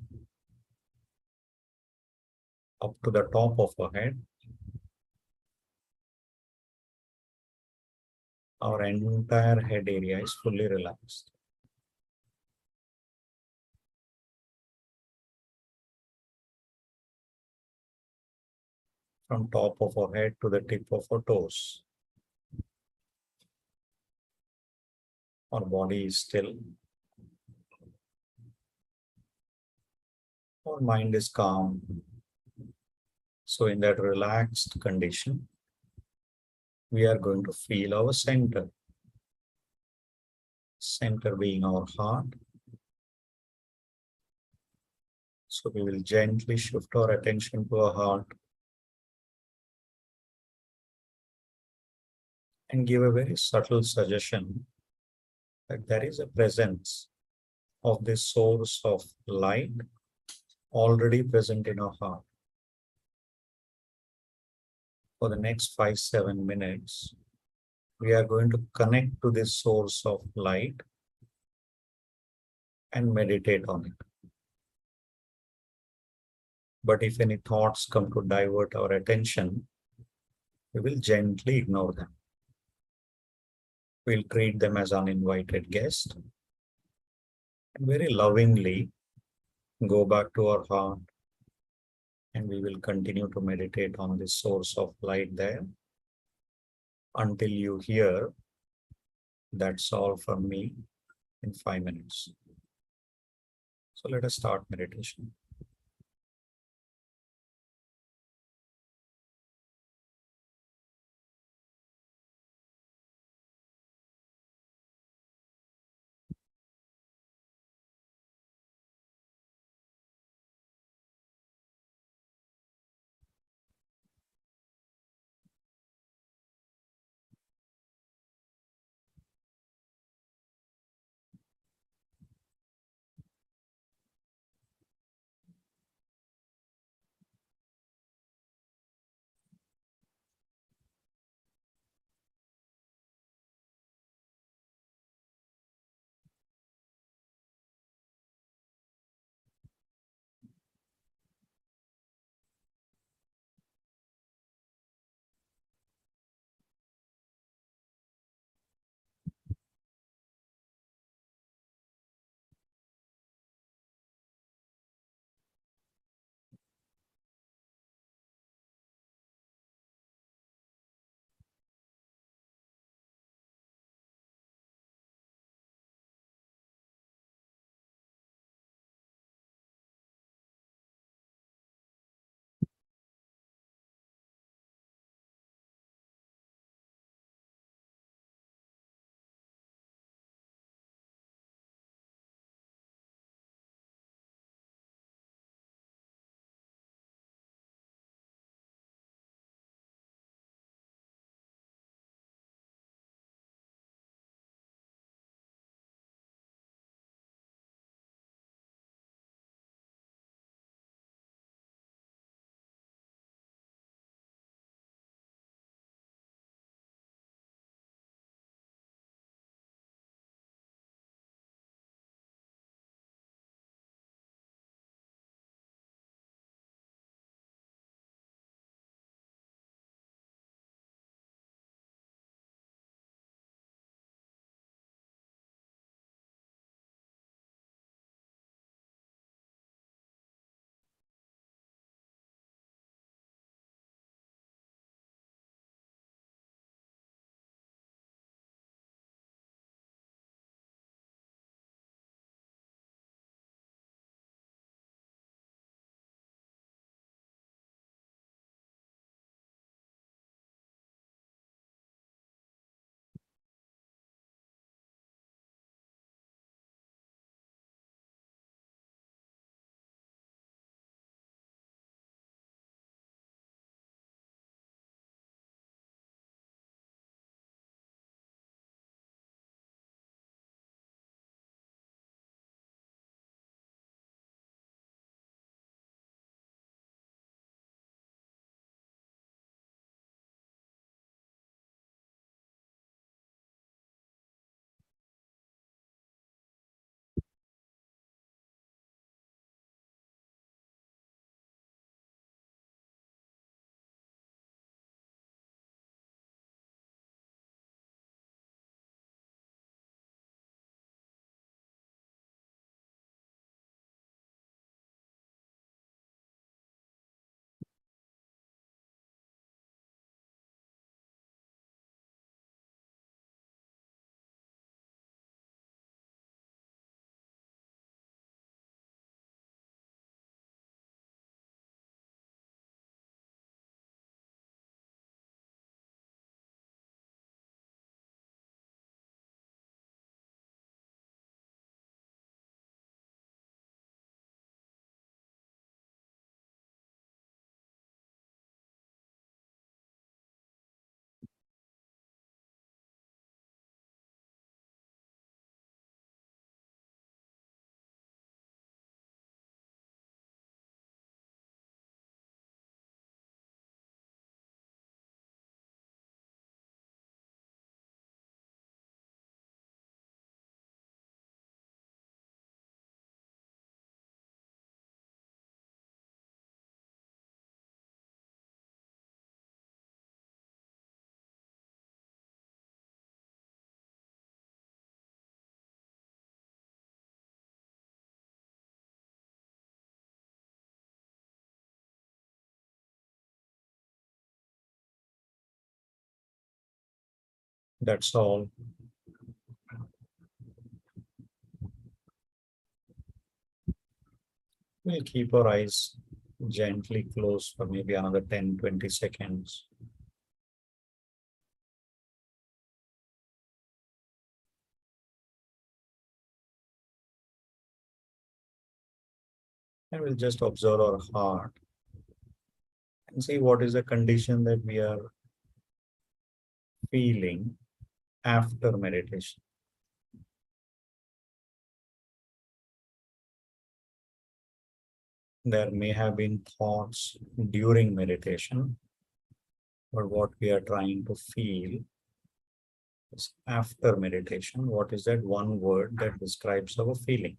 up to the top of our head, our entire head area is fully relaxed. From top of our head to the tip of our toes. Our body is still. Our mind is calm. So in that relaxed condition, we are going to feel our center. Center being our heart. So we will gently shift our attention to our heart and give a very subtle suggestion that there is a presence of this source of light already present in our heart. For the next 5-7 minutes, we are going to connect to this source of light and meditate on it. But if any thoughts come to divert our attention, we will gently ignore them. We'll treat them as uninvited guests and very lovingly go back to our heart, and we will continue to meditate on this source of light there until you hear "That's all from me" in 5 minutes. So let us start meditation. That's all. We'll keep our eyes gently closed for maybe another 10-20 seconds. And we'll just observe our heart and see what is the condition that we are feeling after meditation. There may have been thoughts during meditation, but what we are trying to feel is after meditation. What is that one word that describes our feeling?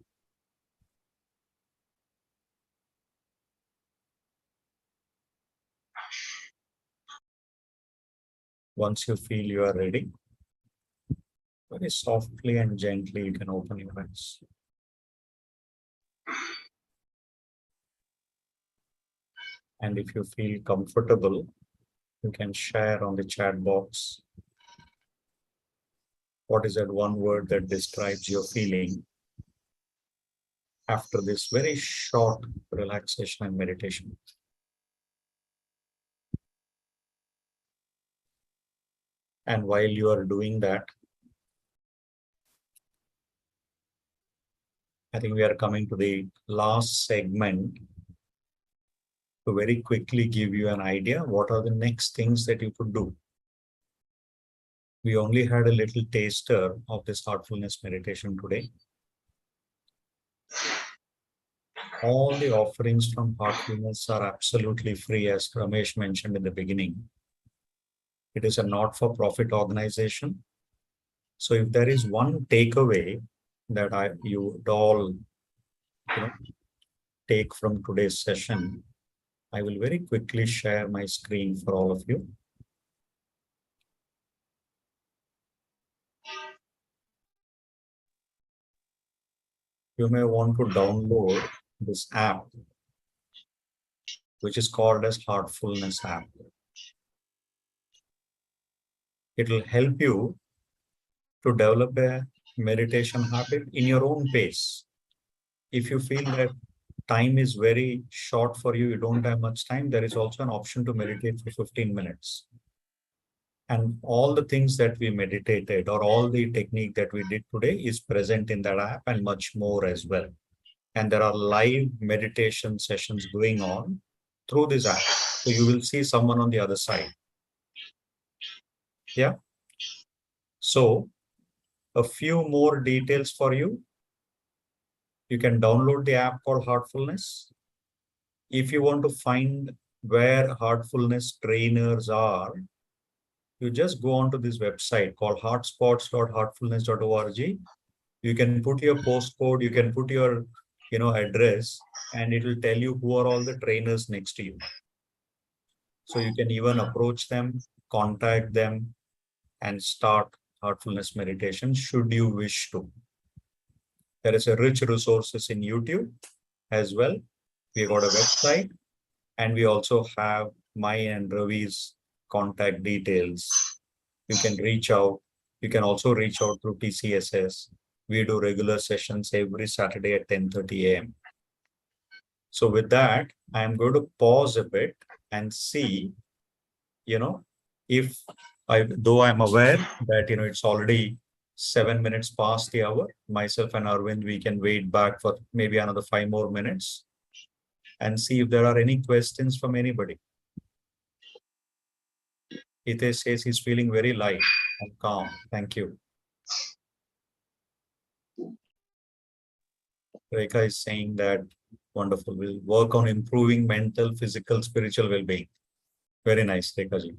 Once you feel you are ready, very softly and gently you can open your eyes. And if you feel comfortable, you can share on the chat box what is that one word that describes your feeling after this very short relaxation and meditation. And while you are doing that, I think we are coming to the last segment to very quickly give you an idea what are the next things that you could do. We only had a little taster of this heartfulness meditation today. All the offerings from Heartfulness are absolutely free, as Ramesh mentioned in the beginning. It is a not-for-profit organization. So if there is one takeaway that you would all take from today's session, I will very quickly share my screen for all of you. You may want to download this app, which is called as Heartfulness app. It will help you to develop a meditation habit in your own pace. If you feel that time is very short for you, you don't have much time, there is also an option to meditate for 15 minutes. And all the things that we meditated or all the technique that we did today is present in that app and much more as well. And there are live meditation sessions going on through this app. So you will see someone on the other side. Yeah. So a few more details for you. You can download the app called Heartfulness. If you want to find where Heartfulness trainers are, you just go onto this website called heartspots.heartfulness.org. You can put your postcode, you can put your address, and it will tell you who are all the trainers next to you. So you can even approach them, contact them, and start Heartfulness meditation should you wish to. There is a rich resources in YouTube as well. We got a website, and we also have my and Ravi's contact details. You can reach out. You can also reach out through TCSS. We do regular sessions every Saturday at 10:30 a.m. So with that, I am going to pause a bit and see, if though I'm aware that, it's already 7 minutes past the hour, myself and Arvind, we can wait back for maybe another 5 more minutes and see if there are any questions from anybody. Hitesh says he's feeling very light and calm. Thank you. Rekha is saying that wonderful. We'll work on improving mental, physical, spiritual well-being. Very nice, Rekha ji.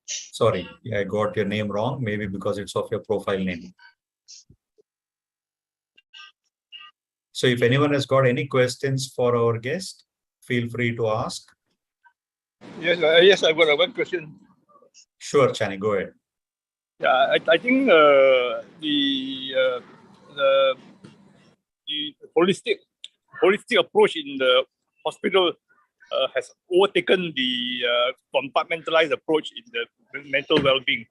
Sorry, I got your name wrong, maybe because it's of your profile name. So if anyone has got any questions for our guest, feel free to ask. Yes, I've got one question. Sure, Chani, go ahead. Yeah, I think the holistic holistic approach in the hospital has overtaken the compartmentalized approach in the mental well-being.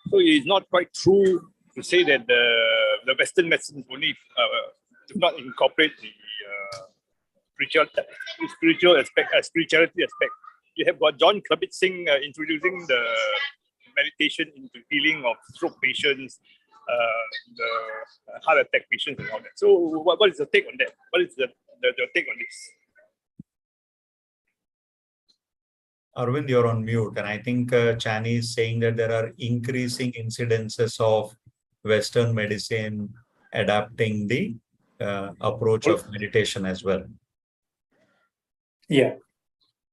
So it is not quite true to say that the Western medicine only do not incorporate the spirituality aspect. You have got John Kabat-Zinn introducing the meditation into healing of stroke patients, the heart attack patients, and all that. So, what is the take on that? What is the take on this? Arvind, you're on mute, and I think Chani is saying that there are increasing incidences of Western medicine adapting the approach of meditation as well. Yeah.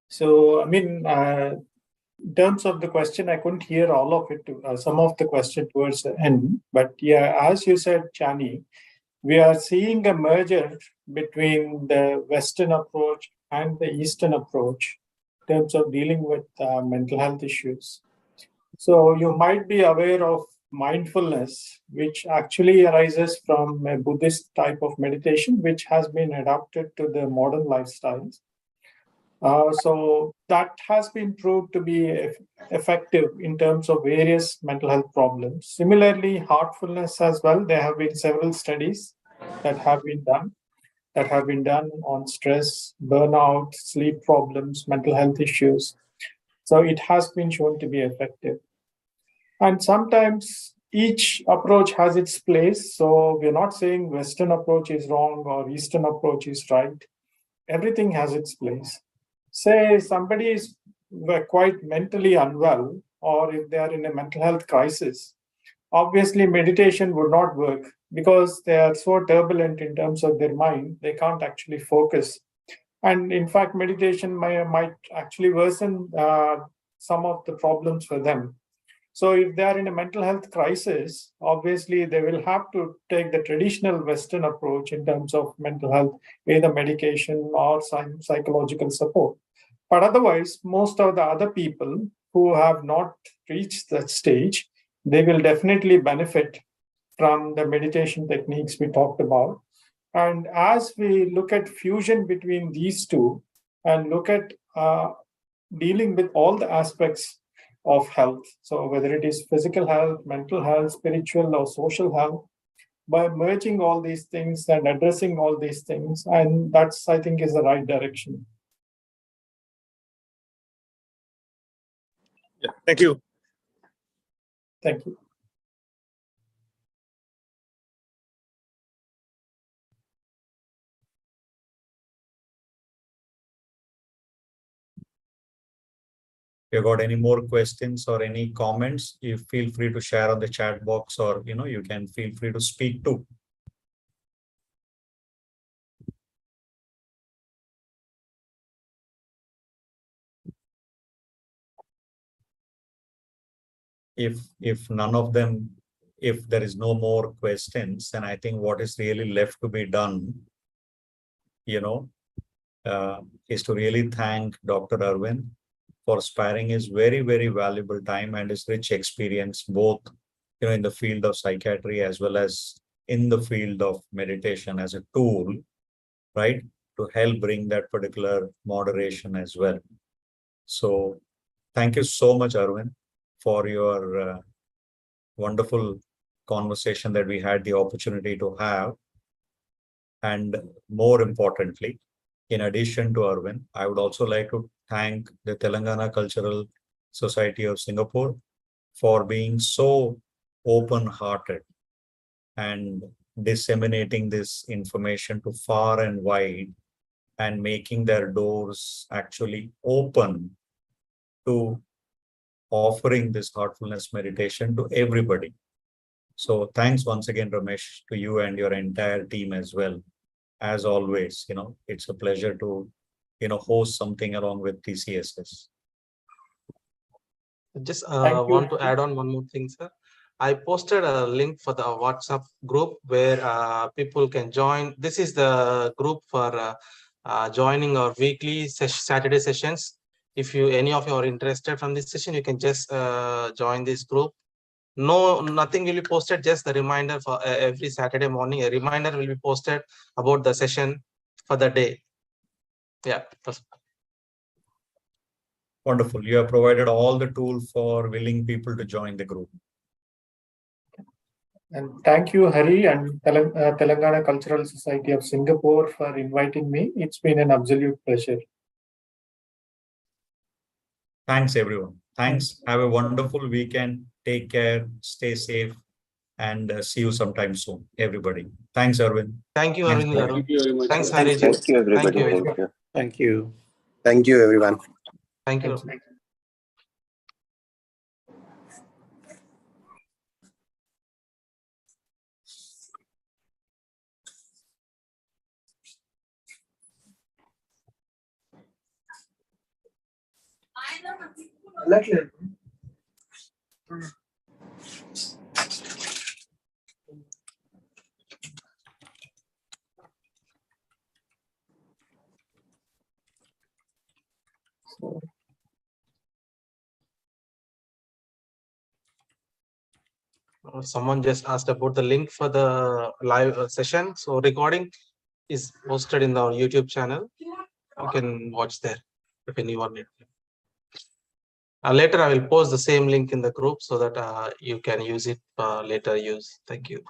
So, I mean, in terms of the question, I couldn't hear all of it, some of the question towards the end. But yeah, as you said, Chani, we are seeing a merger between the Western approach and the Eastern approach in terms of dealing with mental health issues. So you might be aware of mindfulness, which actually arises from a Buddhist type of meditation, which has been adapted to the modern lifestyles. So that has been proved to be effective in terms of various mental health problems. Similarly, heartfulness as well. There have been several studies that have been done on stress, burnout, sleep problems, mental health issues. So it has been shown to be effective. And sometimes each approach has its place. So we're not saying Western approach is wrong or Eastern approach is right. Everything has its place. Say somebody is quite mentally unwell, or if they are in a mental health crisis, obviously meditation would not work because they are so turbulent in terms of their mind, they can't actually focus. And in fact, meditation might actually worsen some of the problems for them. So if they are in a mental health crisis, obviously they will have to take the traditional Western approach in terms of mental health, either medication or psychological support. But otherwise, most of the other people who have not reached that stage, they will definitely benefit from the meditation techniques we talked about. And as we look at fusion between these two and look at dealing with all the aspects of health, so whether it is physical health, mental health, spiritual or social health, by merging all these things and addressing all these things, and that's, I think, is the right direction. Yeah, thank you. Thank you. If you got any more questions or any comments, you feel free to share on the chat box, or you can feel free to speak too. If none of them, if there is no more questions, then I think what is really left to be done, is to really thank Dr. Arvind for sparing his very, very valuable time and his rich experience, both in the field of psychiatry as well as in the field of meditation as a tool, right, to help bring that particular moderation as well. So thank you so much, Arvind, for your wonderful conversation that we had the opportunity to have. And more importantly, in addition to Arvind, I would also like to thank the Telangana Cultural Society of Singapore for being so open-hearted and disseminating this information to far and wide and making their doors actually open to offering this heartfulness meditation to everybody. So thanks once again, Ramesh, to you and your entire team as well. As always, it's a pleasure to, host something along with TCSS. Just want to add on one more thing, sir. I posted a link for the WhatsApp group where people can join. This is the group for joining our weekly Saturday sessions. If any of you are interested from this session, you can just join this group. Nothing will be posted, just the reminder for every Saturday morning. A reminder will be posted about the session. for the day. Yeah. Wonderful. You have provided all the tools for willing people to join the group. And thank you, Hari, and Telangana Cultural Society of Singapore for inviting me. It's been an absolute pleasure. Thanks, everyone. Thanks. Have a wonderful weekend. Take care. Stay safe. And see you sometime soon, everybody. Thanks, Arvind. Thank you, Thanks, Arvind Hari. garu. Thank you very much. Thanks, sir. Hari. Thank you, everybody. Thank you. Thank you. Thank you. Thank you, everyone. Thank you. Thank you. Someone just asked about the link for the live session. So recording is posted in our YouTube channel. You can watch there if anyone needs. Later, I will post the same link in the group so that you can use it later use. Thank you.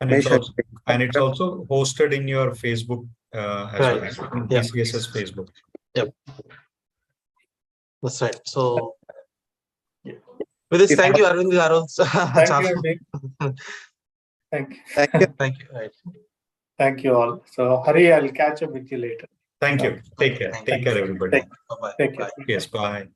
And it's also hosted in your Facebook as well, Right. in Yeah. TCS's Facebook. That's right. So with this, thank you, Arvind garu. Thank you, Arvind. Thank you. Thank you. Thank you. Right. Thank you all. So, Hari, I'll catch up with you later. Thank you. Take care. Thank Take care, everybody. Bye-bye. Take care. Bye. Yes, bye.